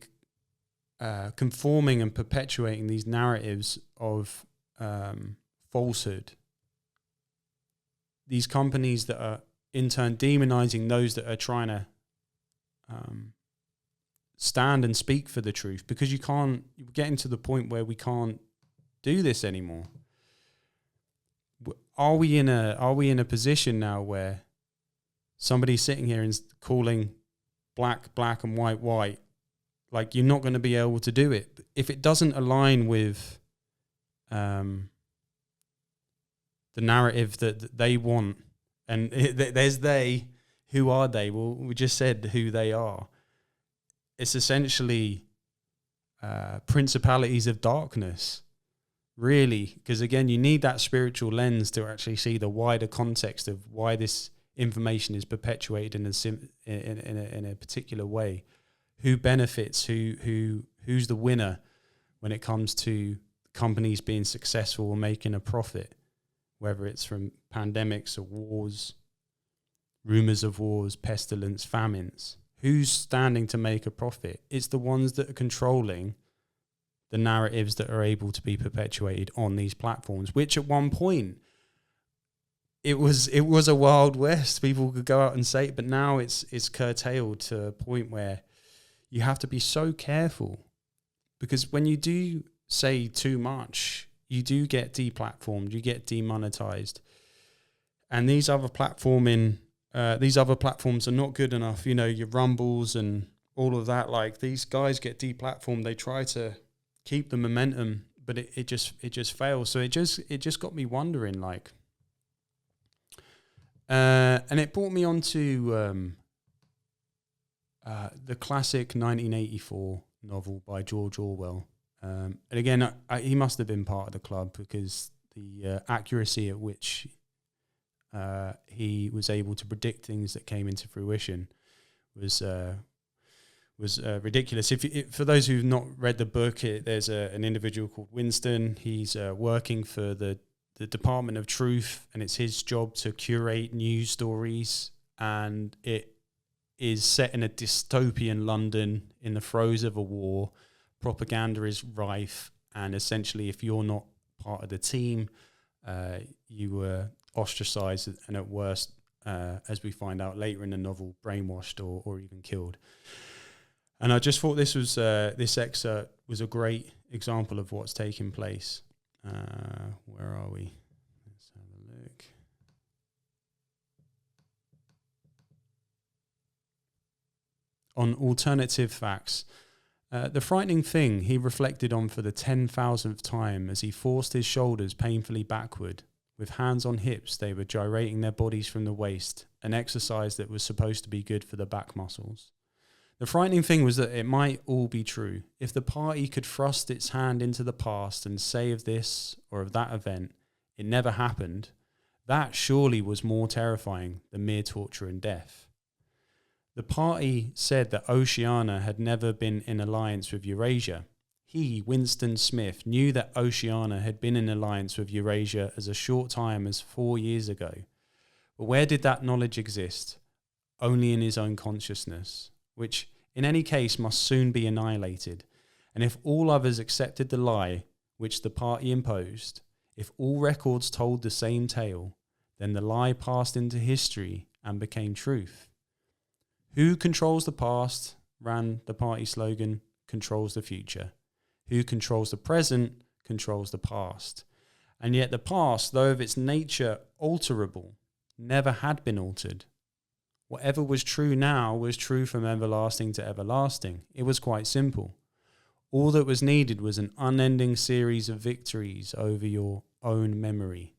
conforming and perpetuating these narratives of falsehood? These companies that are in turn demonizing those that are trying to stand and speak for the truth, because you're getting to the point where we can't do this anymore. Are we in a position now where somebody's sitting here and calling black and white, like you're not going to be able to do it if it doesn't align with the narrative that they want? And there's they. Who are they? Well, we just said who they are. It's essentially principalities of darkness, really, because again, you need that spiritual lens to actually see the wider context of why this information is perpetuated in a particular way. Who benefits? Who's the winner when it comes to companies being successful or making a profit? Whether it's from pandemics or wars, rumors of wars, pestilence, famines. Who's standing to make a profit? It's the ones that are controlling the narratives that are able to be perpetuated on these platforms, which at one point it was a Wild West. People could go out and say it, but now it's curtailed to a point where you have to be so careful, because when you do say too much, you do get deplatformed, you get demonetized, and these other platforms are not good enough. You know, your Rumbles and all of that. Like, these guys get deplatformed. They try to keep the momentum, but it just fails. So it just got me wondering, like, and it brought me on to the classic 1984 novel by George Orwell. And again, he must have been part of the club, because the accuracy at which he was able to predict things that came into fruition was ridiculous. For those who've not read the book, there's an individual called Winston. He's working for the Department of Truth, and it's his job to curate news stories, and it is set in a dystopian London in the throes of a war. Propaganda is rife, and essentially, if you're not part of the team, you were ostracized, and at worst, as we find out later in the novel, brainwashed or even killed. And I just thought this excerpt was a great example of what's taking place. Where are we? Let's have a look. On alternative facts. The frightening thing he reflected on for the 10,000th time as he forced his shoulders painfully backward. With hands on hips, they were gyrating their bodies from the waist, an exercise that was supposed to be good for the back muscles. The frightening thing was that it might all be true. If the party could thrust its hand into the past and say of this or of that event, it never happened, that surely was more terrifying than mere torture and death. The party said that Oceania had never been in alliance with Eurasia. He, Winston Smith, knew that Oceania had been in alliance with Eurasia as a short time as 4 years ago. But where did that knowledge exist? Only in his own consciousness, which in any case must soon be annihilated. And if all others accepted the lie which the party imposed, if all records told the same tale, then the lie passed into history and became truth. Who controls the past, ran the party slogan, controls the future. Who controls the present, controls the past. And yet the past, though of its nature alterable, never had been altered. Whatever was true now was true from everlasting to everlasting. It was quite simple. All that was needed was an unending series of victories over your own memory.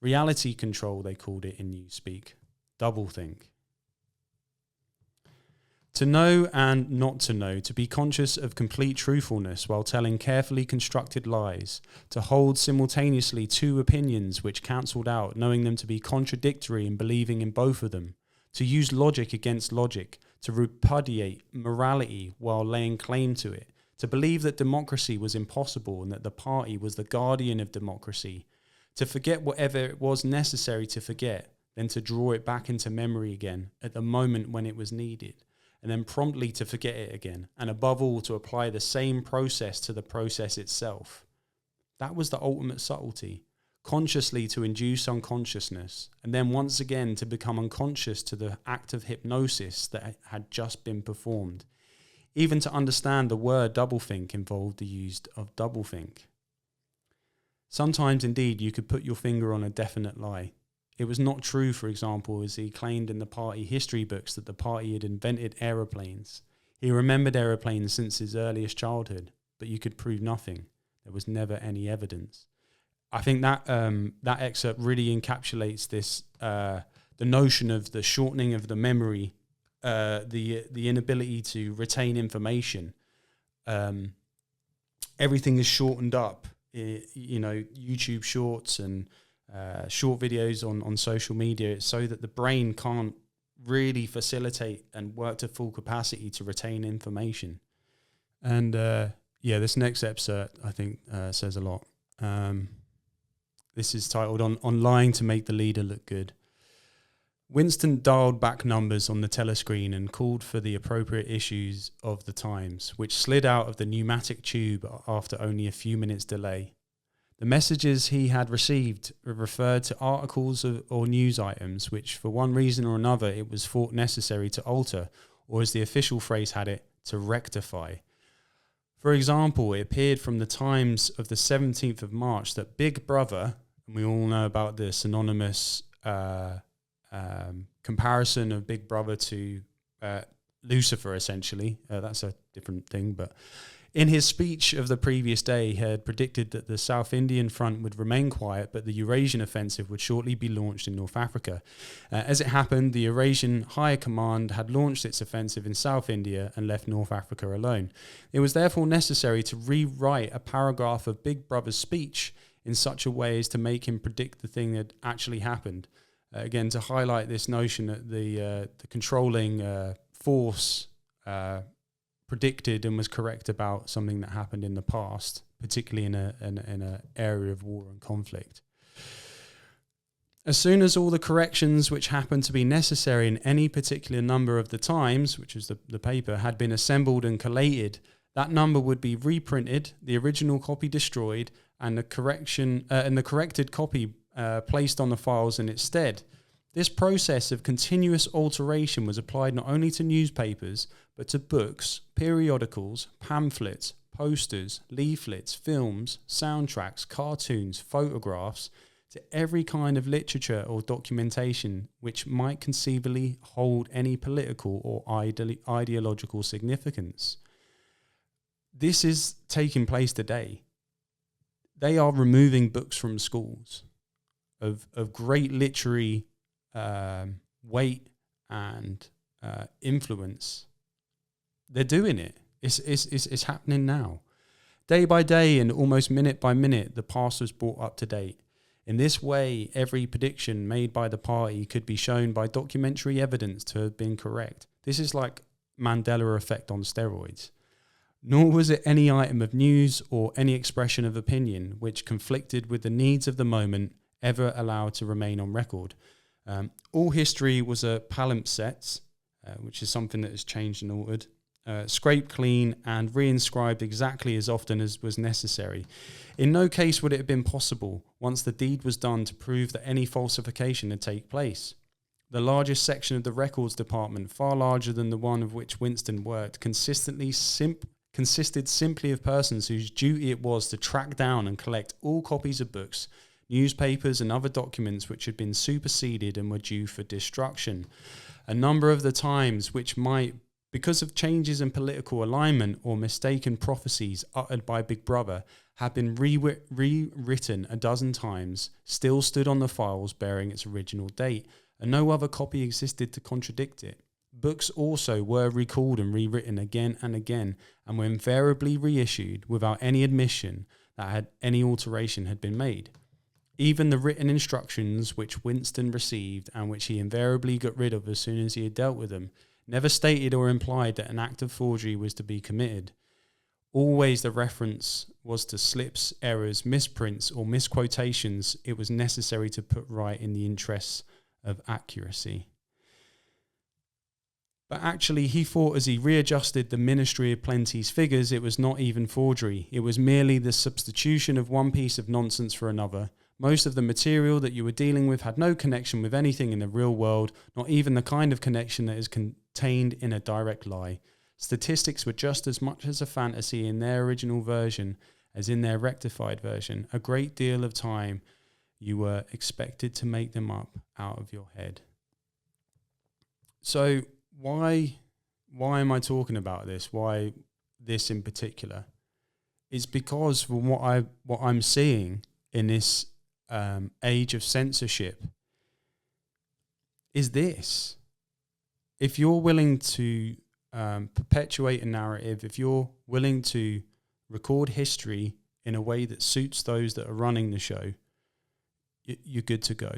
Reality control, they called it in Newspeak. Doublethink. To know and not to know, to be conscious of complete truthfulness while telling carefully constructed lies, to hold simultaneously two opinions which cancelled out, knowing them to be contradictory and believing in both of them, to use logic against logic, to repudiate morality while laying claim to it, to believe that democracy was impossible and that the party was the guardian of democracy, to forget whatever it was necessary to forget, then to draw it back into memory again at the moment when it was needed, and then promptly to forget it again, and above all to apply the same process to the process itself. That was the ultimate subtlety, consciously to induce unconsciousness, and then once again to become unconscious to the act of hypnosis that had just been performed. Even to understand the word doublethink involved the use of doublethink. Sometimes, indeed, you could put your finger on a definite lie. It was not true, for example, as he claimed in the party history books that the party had invented aeroplanes. He remembered aeroplanes since his earliest childhood, but you could prove nothing. There was never any evidence. I think that that excerpt really encapsulates this, the notion of the shortening of the memory, the inability to retain information. Everything is shortened up. YouTube shorts and short videos on social media, so that the brain can't really facilitate and work to full capacity to retain information. And this next excerpt, I think, says a lot. This is titled on Lying to Make the Leader Look Good. Winston dialed back numbers on the telescreen and called for the appropriate issues of the Times, which slid out of the pneumatic tube after only a few minutes' delay. The messages he had received referred to articles or news items which, for one reason or another, it was thought necessary to alter, or as the official phrase had it, to rectify. For example, it appeared from the Times of the 17th of March that Big Brother, and we all know about the synonymous comparison of Big Brother to Lucifer, essentially. That's a different thing, but in his speech of the previous day, he had predicted that the South Indian front would remain quiet, but the Eurasian offensive would shortly be launched in North Africa. As it happened, the Eurasian High Command had launched its offensive in South India and left North Africa alone. It was therefore necessary to rewrite a paragraph of Big Brother's speech in such a way as to make him predict the thing that actually happened. Again, to highlight this notion that the controlling force predicted and was correct about something that happened in the past, particularly in an area of war and conflict. As soon as all the corrections which happened to be necessary in any particular number of the Times, which is the paper, had been assembled and collated, that number would be reprinted, the original copy destroyed, and the corrected copy placed on the files in its stead. This process of continuous alteration was applied not only to newspapers, but to books, periodicals, pamphlets, posters, leaflets, films, soundtracks, cartoons, photographs, to every kind of literature or documentation which might conceivably hold any political or ideological significance. This is taking place today. They are removing books from schools of great literary weight and influence. They're doing it. It's happening now. Day by day and almost minute by minute, the past was brought up to date. In this way, every prediction made by the party could be shown by documentary evidence to have been correct. This is like Mandela effect on steroids. Nor was it any item of news or any expression of opinion which conflicted with the needs of the moment ever allowed to remain on record. All history was a palimpsest, which is something that has changed and altered, scraped clean and reinscribed exactly as often as was necessary. In no case would it have been possible, once the deed was done, to prove that any falsification had taken place. The largest section of the records department, far larger than the one of which Winston worked, consisted simply of persons whose duty it was to track down and collect all copies of books, newspapers and other documents which had been superseded and were due for destruction. A number of the times which might, because of changes in political alignment or mistaken prophecies uttered by Big Brother, had been rewritten a dozen times, still stood on the files bearing its original date, and no other copy existed to contradict it. Books also were recalled and rewritten again and again, and were invariably reissued without any admission that any alteration had been made. Even the written instructions which Winston received, and which he invariably got rid of as soon as he had dealt with them, never stated or implied that an act of forgery was to be committed. Always the reference was to slips, errors, misprints, or misquotations it was necessary to put right in the interests of accuracy. But actually, he thought as he readjusted the Ministry of Plenty's figures, it was not even forgery. It was merely the substitution of one piece of nonsense for another. Most of the material that you were dealing with had no connection with anything in the real world, not even the kind of connection that is contained in a direct lie. Statistics were just as much as a fantasy in their original version as in their rectified version. A great deal of time you were expected to make them up out of your head. So why am I talking about this? Why this in particular? It's because from what I'm seeing in this age of censorship is this: if you're willing to perpetuate a narrative, if you're willing to record history in a way that suits those that are running the show, you're good to go.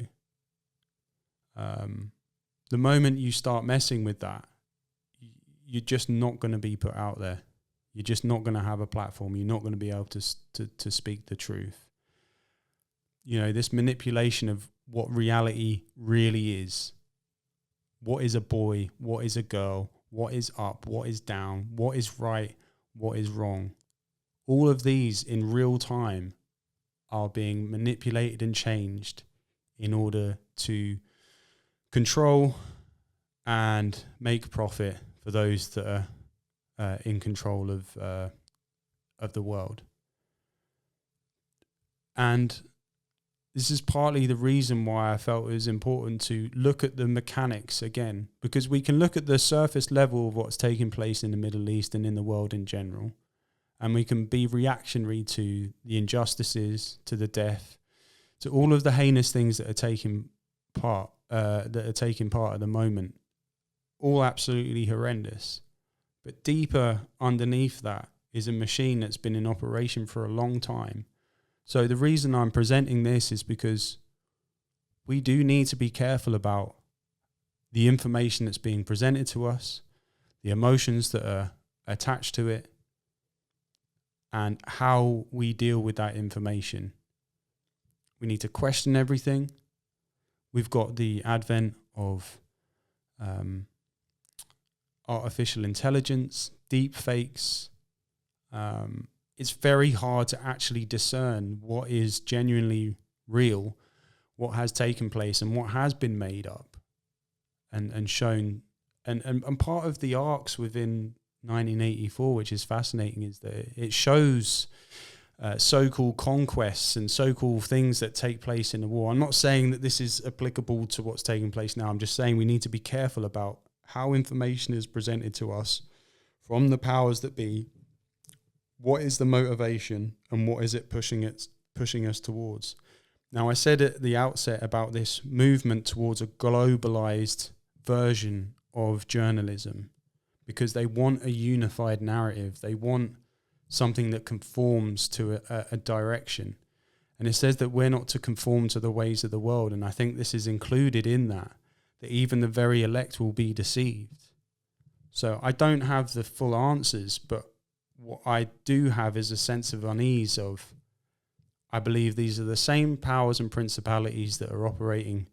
The moment you start messing with that, you're just not going to be put out there. You're just not going to have a platform. You're not going to be able to speak the truth. You know, this manipulation of what reality really is. What is a boy? What is a girl? What is up? What is down? What is right? What is wrong? All of these in real time are being manipulated and changed in order to control and make profit for those that are in control of the world. And this is partly the reason why I felt it was important to look at the mechanics again, because we can look at the surface level of what's taking place in the Middle East and in the world in general, and we can be reactionary to the injustices, to the death, to all of the heinous things that are taking part at the moment, all absolutely horrendous. But deeper underneath that is a machine that's been in operation for a long time. So the reason I'm presenting this is because we do need to be careful about the information that's being presented to us, the emotions that are attached to it, and how we deal with that information. We need to question everything. We've got the advent of artificial intelligence, deep fakes. It's very hard to actually discern what is genuinely real, what has taken place, and what has been made up and shown. And part of the arcs within 1984, which is fascinating, is that it shows so-called conquests and so-called things that take place in the war. I'm not saying that this is applicable to what's taking place now. I'm just saying we need to be careful about how information is presented to us from the powers that be. What is the motivation and what is it pushing us towards? Now, I said at the outset about this movement towards a globalized version of journalism because they want a unified narrative. They want something that conforms to a direction. And it says that we're not to conform to the ways of the world. And I think this is included in that even the very elect will be deceived. So I don't have the full answers, but what I do have is a sense of unease of, I believe these are the same powers and principalities that are operating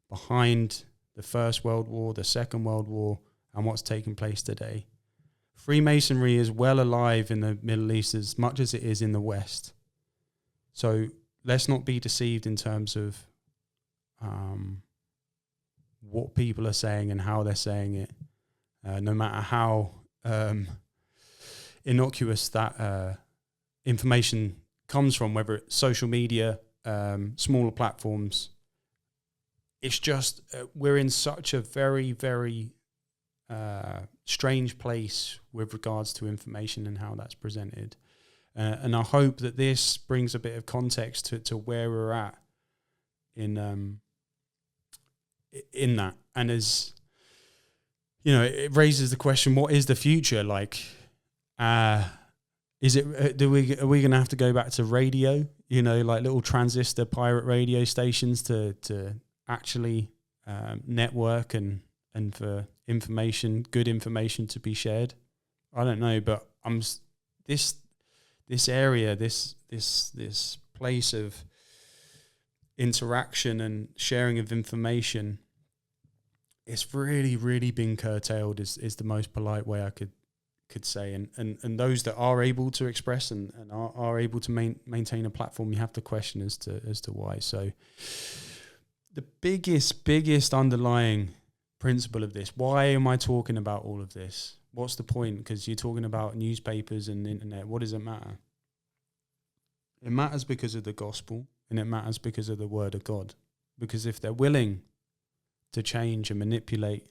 behind the First World War, the Second World War, and what's taking place today. Freemasonry is well alive in the Middle East as much as it is in the West. So let's not be deceived in terms of what people are saying and how they're saying it, no matter how innocuous that information comes from, whether it's social media, smaller platforms. It's just we're in such a very, very strange place with regards to information and how that's presented. And I hope that this brings a bit of context to where we're at in that. And as you know, it raises the question: what is the future like? Is it? Are we going to have to go back to radio? You know, like little transistor pirate radio stations to actually network and for information, good information to be shared. I don't know, but this area, this place of interaction and sharing of information, it's really, really been curtailed is the most polite way I could say. And those that are able to express and are able to maintain a platform, you have to question as to why. So the biggest underlying principle of this, why am I talking about all of this? What's the point? Because you're talking about newspapers and the internet. What does it matter? It matters because of the gospel, and it matters because of the word of God. Because if they're willing to change and manipulate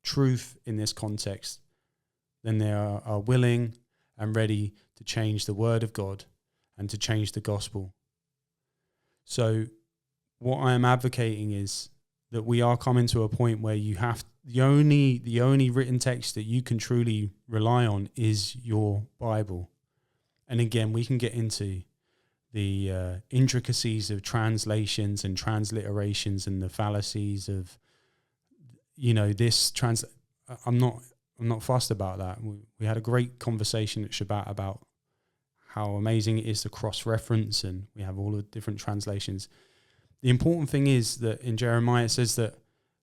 truth in this context, then they are willing and ready to change the word of God and to change the gospel. So what I am advocating is that we are coming to a point where you have the only written text that you can truly rely on is your Bible. And again, we can get into the intricacies of translations and transliterations and the fallacies of, you know, I'm not fussed about that. We had a great conversation at Shabbat about how amazing it is to cross-reference, and we have all the different translations. The important thing is that in Jeremiah it says that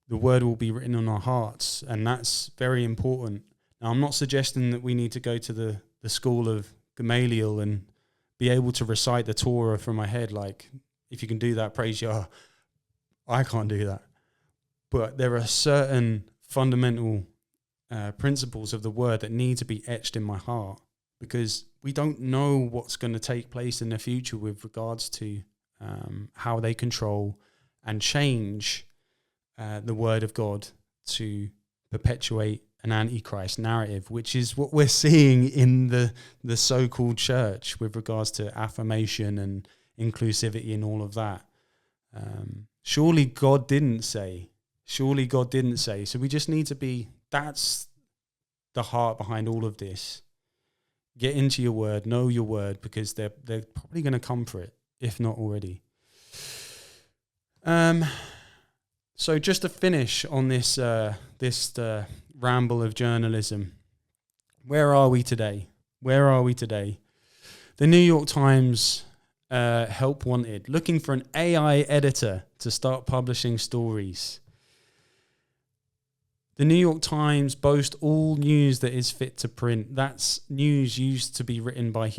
the word will be written on our hearts, and that's very important. Now, I'm not suggesting that we need to go to the school of Gamaliel and be able to recite the Torah from my head. Like, if you can do that, praise Yah. I can't do that. But there are certain fundamental principles of the word that need to be etched in my heart, because we don't know what's going to take place in the future with regards to how they control and change the word of God to perpetuate an antichrist narrative, which is what we're seeing in the so-called church with regards to affirmation and inclusivity and all of that. Surely God didn't say. So we just need to be, that's the heart behind all of this. Get into your word, know your word, because they're probably going to come for it, if not already. So just to finish on this ramble of journalism, where are we today? The New York Times help wanted, looking for an AI editor to start publishing stories. The New York Times boast all news that is fit to print. That's news used to be written by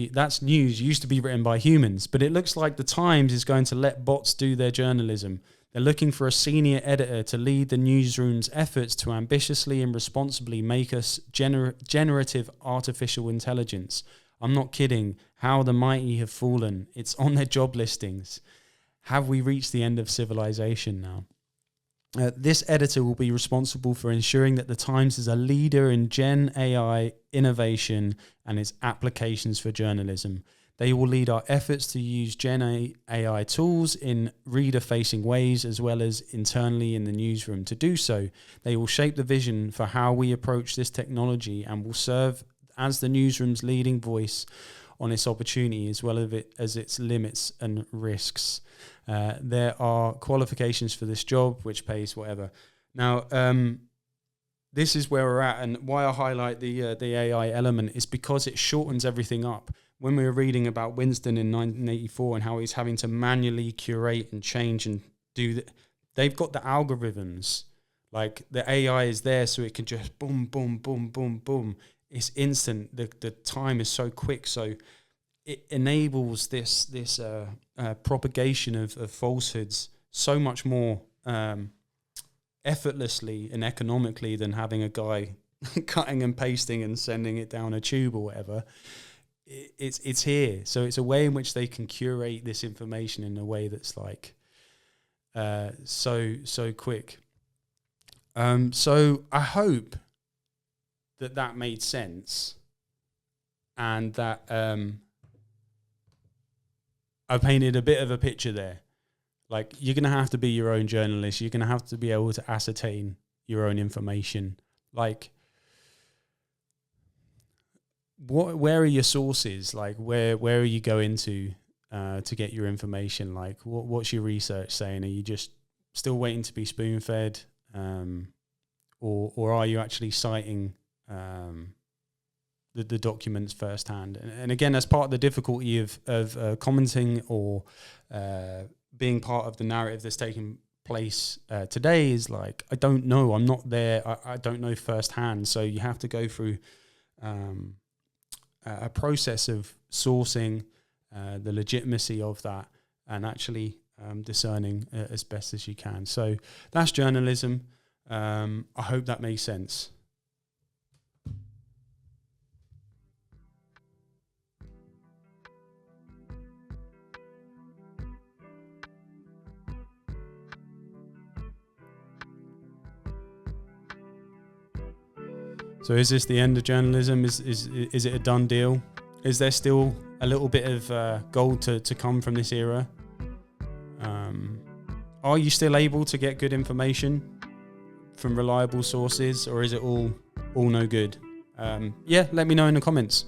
humans, but it looks like the Times is going to let bots do their journalism. They're looking for a senior editor to lead the newsroom's efforts to ambitiously and responsibly make us generative artificial intelligence. I'm not kidding. How the mighty have fallen. It's on their job listings. Have we reached the end of civilization now? This editor will be responsible for ensuring that the Times is a leader in Gen AI innovation and its applications for journalism. They will lead our efforts to use Gen AI tools in reader-facing ways, as well as internally in the newsroom. To do so, they will shape the vision for how we approach this technology and will serve as the newsroom's leading voice on its opportunity as well as its limits and risks. There are qualifications for this job, which pays whatever. Now, this is where we're at, and why I highlight the AI element is because it shortens everything up. When we were reading about Winston in 1984 and how he's having to manually curate and change and do they've got the algorithms. Like, the AI is there so it can just boom, boom, boom, boom, boom. It's instant. The time is so quick, so it enables this propagation of falsehoods so much more effortlessly and economically than having a guy cutting and pasting and sending it down a tube or whatever. it's here. So it's a way in which they can curate this information in a way that's like so quick. So I hope that made sense, and that I painted a bit of a picture there. Like, you're going to have to be your own journalist. You're going to have to be able to ascertain your own information. Like, where are your sources? Like, where are you going to get your information? Like, what's your research saying? Are you just still waiting to be spoon-fed? Or are you actually citing the documents firsthand? And again, that's part of the difficulty of commenting or being part of the narrative that's taking place today, is like, I don't know, I'm not there, I don't know firsthand. So you have to go through a process of sourcing the legitimacy of that, and actually discerning as best as you can. So that's journalism. I hope that makes sense. So is this the end of journalism? Is it a done deal? Is there still a little bit of gold to come from this era? Are you still able to get good information from reliable sources, or is it all no good? Yeah, let me know in the comments.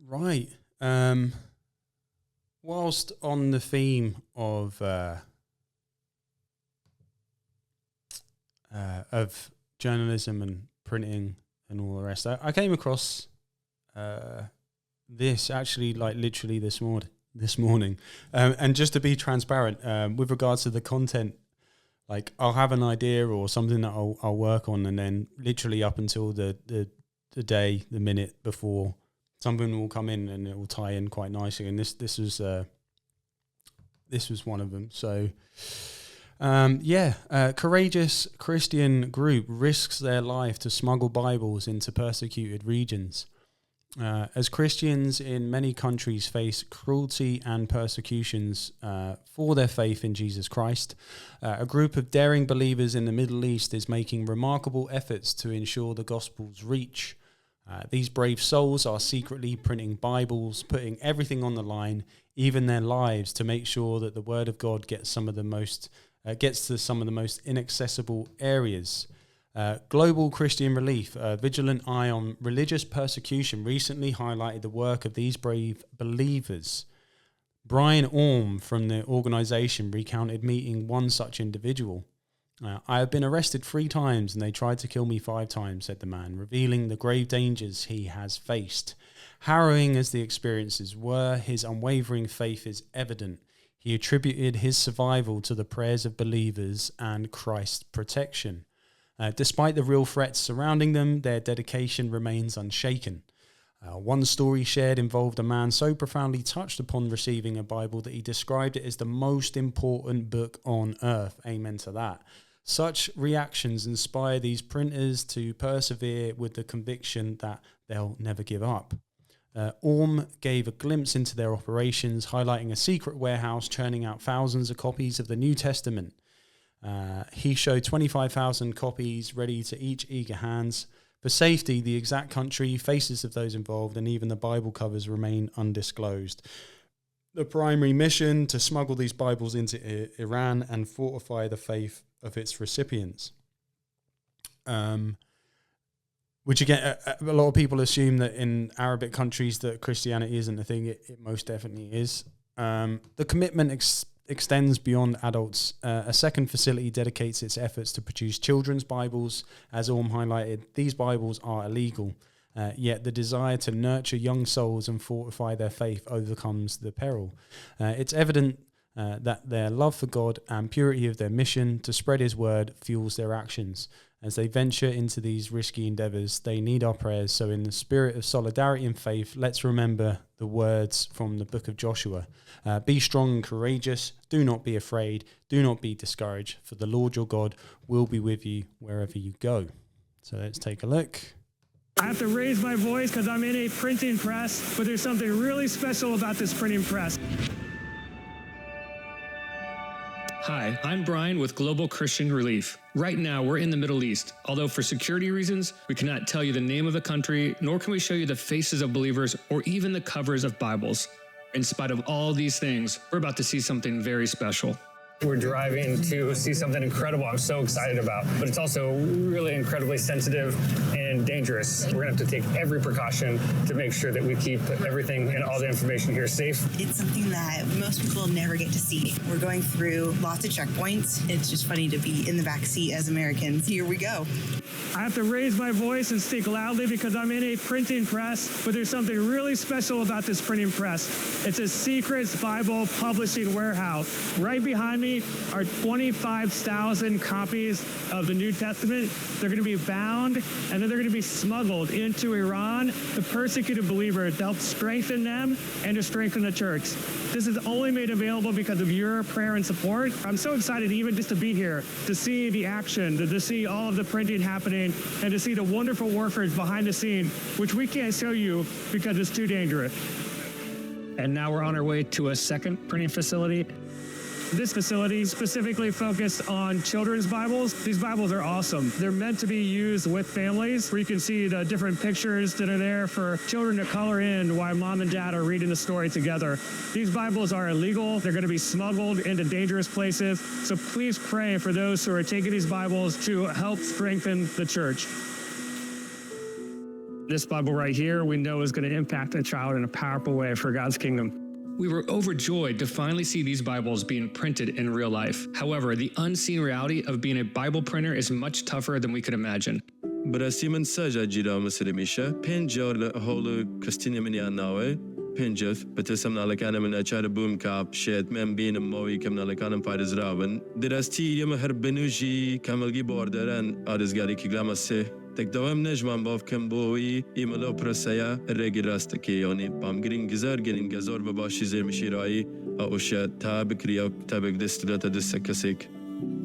Right. Whilst on the theme of journalism and printing and all the rest, I came across this actually, like, literally this morning. And just to be transparent, with regards to the content, like, I'll have an idea or something that I'll work on, and then literally up until the day, the minute before, something will come in and it will tie in quite nicely. And this was one of them. So, courageous Christian group risks their life to smuggle Bibles into persecuted regions. As Christians in many countries face cruelty and persecutions for their faith in Jesus Christ, a group of daring believers in the Middle East is making remarkable efforts to ensure the gospel's reach. These brave souls are secretly printing Bibles, putting everything on the line, even their lives, to make sure that the Word of God gets to some of the most inaccessible areas. Global Christian Relief, a vigilant eye on religious persecution, recently highlighted the work of these brave believers. Brian Orm from the organisation recounted meeting one such individual. I have been arrested 3 times and they tried to kill me 5 times, said the man, revealing the grave dangers he has faced. Harrowing as the experiences were, his unwavering faith is evident. He attributed his survival to the prayers of believers and Christ's protection. Despite the real threats surrounding them, their dedication remains unshaken. One story shared involved a man so profoundly touched upon receiving a Bible that he described it as the most important book on earth. Amen to that. Such reactions inspire these printers to persevere with the conviction that they'll never give up. Orm gave a glimpse into their operations, highlighting a secret warehouse churning out thousands of copies of the New Testament. He showed 25,000 copies ready to each eager hands. For safety, the exact country, faces of those involved, and even the Bible covers remain undisclosed. The primary mission: to smuggle these Bibles into Iran and fortify the faith of its recipients. Which again, a lot of people assume that in Arabic countries that Christianity isn't a thing. It most definitely is. The commitment extends beyond adults. A second facility dedicates its efforts to produce children's Bibles. As Orm highlighted, these Bibles are illegal, yet the desire to nurture young souls and fortify their faith overcomes the peril. It's evident that their love for God and purity of their mission to spread his word fuels their actions. As they venture into these risky endeavors, they need our prayers. So in the spirit of solidarity and faith, let's remember the words from the book of Joshua. Be strong and courageous. Do not be afraid. Do not be discouraged, for the Lord your God will be with you wherever you go. So let's take a look. I have to raise my voice because I'm in a printing press, but there's something really special about this printing press. Hi, I'm Brian with Global Christian Relief. Right now, we're in the Middle East. Although for security reasons, we cannot tell you the name of the country, nor can we show you the faces of believers or even the covers of Bibles. In spite of all these things, we're about to see something very special. We're driving to see something incredible I'm so excited about, but it's also really incredibly sensitive and dangerous. We're going to have to take every precaution to make sure that we keep everything and all the information here safe. It's something that most people never get to see. We're going through lots of checkpoints. It's just funny to be in the back seat as Americans. Here we go. I have to raise my voice and speak loudly because I'm in a printing press, but there's something really special about this printing press. It's a secret Bible publishing warehouse. Right behind me are 25,000 copies of the New Testament. They're going to be bound, and then they're going to be smuggled into Iran, the persecuted believers, to help strengthen them and to strengthen the church. This is only made available because of your prayer and support. I'm so excited even just to be here, to see the action, to see all of the printing happening, and to see the wonderful workers behind the scene, which we can't show you because it's too dangerous. And now we're on our way to a second printing facility. This facility specifically focused on children's Bibles. These Bibles are awesome. They're meant to be used with families, where you can see the different pictures that are there for children to color in while mom and dad are reading the story together. These Bibles are illegal. They're going to be smuggled into dangerous places. So please pray for those who are taking these Bibles to help strengthen the church. This Bible right here, we know is going to impact a child in a powerful way for God's kingdom. We were overjoyed to finally see these Bibles being printed in real life. However, the unseen reality of being a Bible printer is much tougher than we could imagine. براستی من ساجا جیرا مسیر میشه پنجار هول کستینی منی آناوی پنجف بتسم نالکانه من أشار بوم كاب شيت من بين موي كم نالکانم فارز رابن دراستی يوم هر بنوجي كملگی باردرن آرزگاری کی گلامسه تک دوام نجمان باف کم بوی ایملو پرسیا رگی راست کیانی پامگرین گزار بباشی زیر مشیرایی آوشیا تاب کریو تابک دستلات دستکسیک.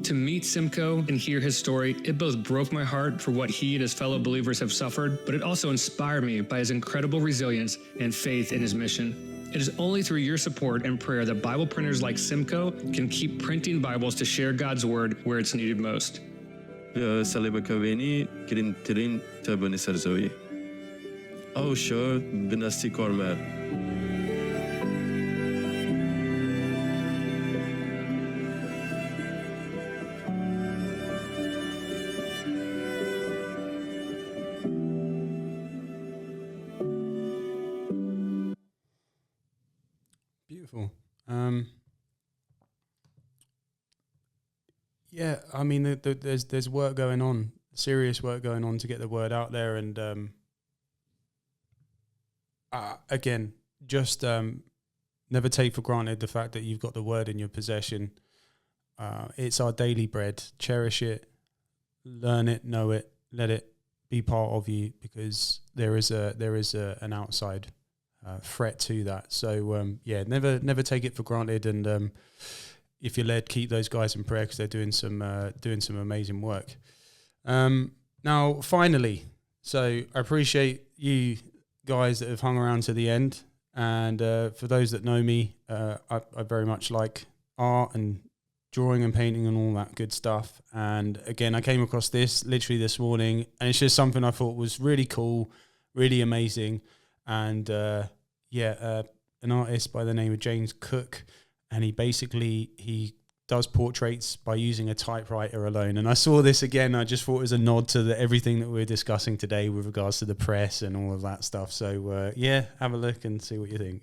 To meet Simcoe and hear his story, it both broke my heart for what he and his fellow believers have suffered, but it also inspired me by his incredible resilience and faith in his mission. It is only through your support and prayer that Bible printers like Simcoe can keep printing Bibles to share God's word where it's needed most. صلیب کوینی کرین ترین تابنی سرزوی. آوشیا بناستی کارمر. Beautiful. Yeah, I mean, there's work going on, serious work going on to get the word out there, and again, just never take for granted the fact that you've got the word in your possession. It's our daily bread. Cherish it, learn it, know it, let it be part of you, because there is an outside threat to that. So yeah, never take it for granted, and if you're led, keep those guys in prayer because they're doing some amazing work. Now, finally, so I appreciate you guys that have hung around to the end, and for those that know me, I very much like art and drawing and painting and all that good stuff. And again, I came across this literally this morning, and it's just something I thought was really cool, really amazing, and an artist by the name of James Cook. And he does portraits by using a typewriter alone. And I saw this again. I just thought it was a nod to everything that we're discussing today with regards to the press and all of that stuff. So, have a look and see what you think.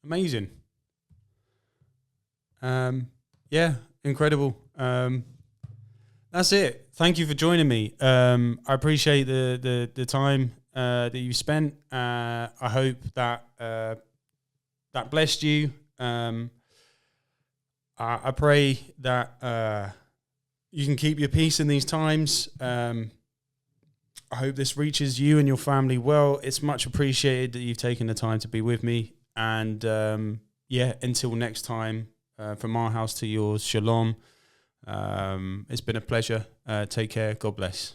Amazing. Yeah, incredible. That's it. Thank you for joining me. I appreciate the time that you spent. I hope that that blessed you. I pray that you can keep your peace in these times. I hope this reaches you and your family well. It's much appreciated that you've taken the time to be with me. And until next time, from our house to yours, shalom. It's been a pleasure. Take care. God bless.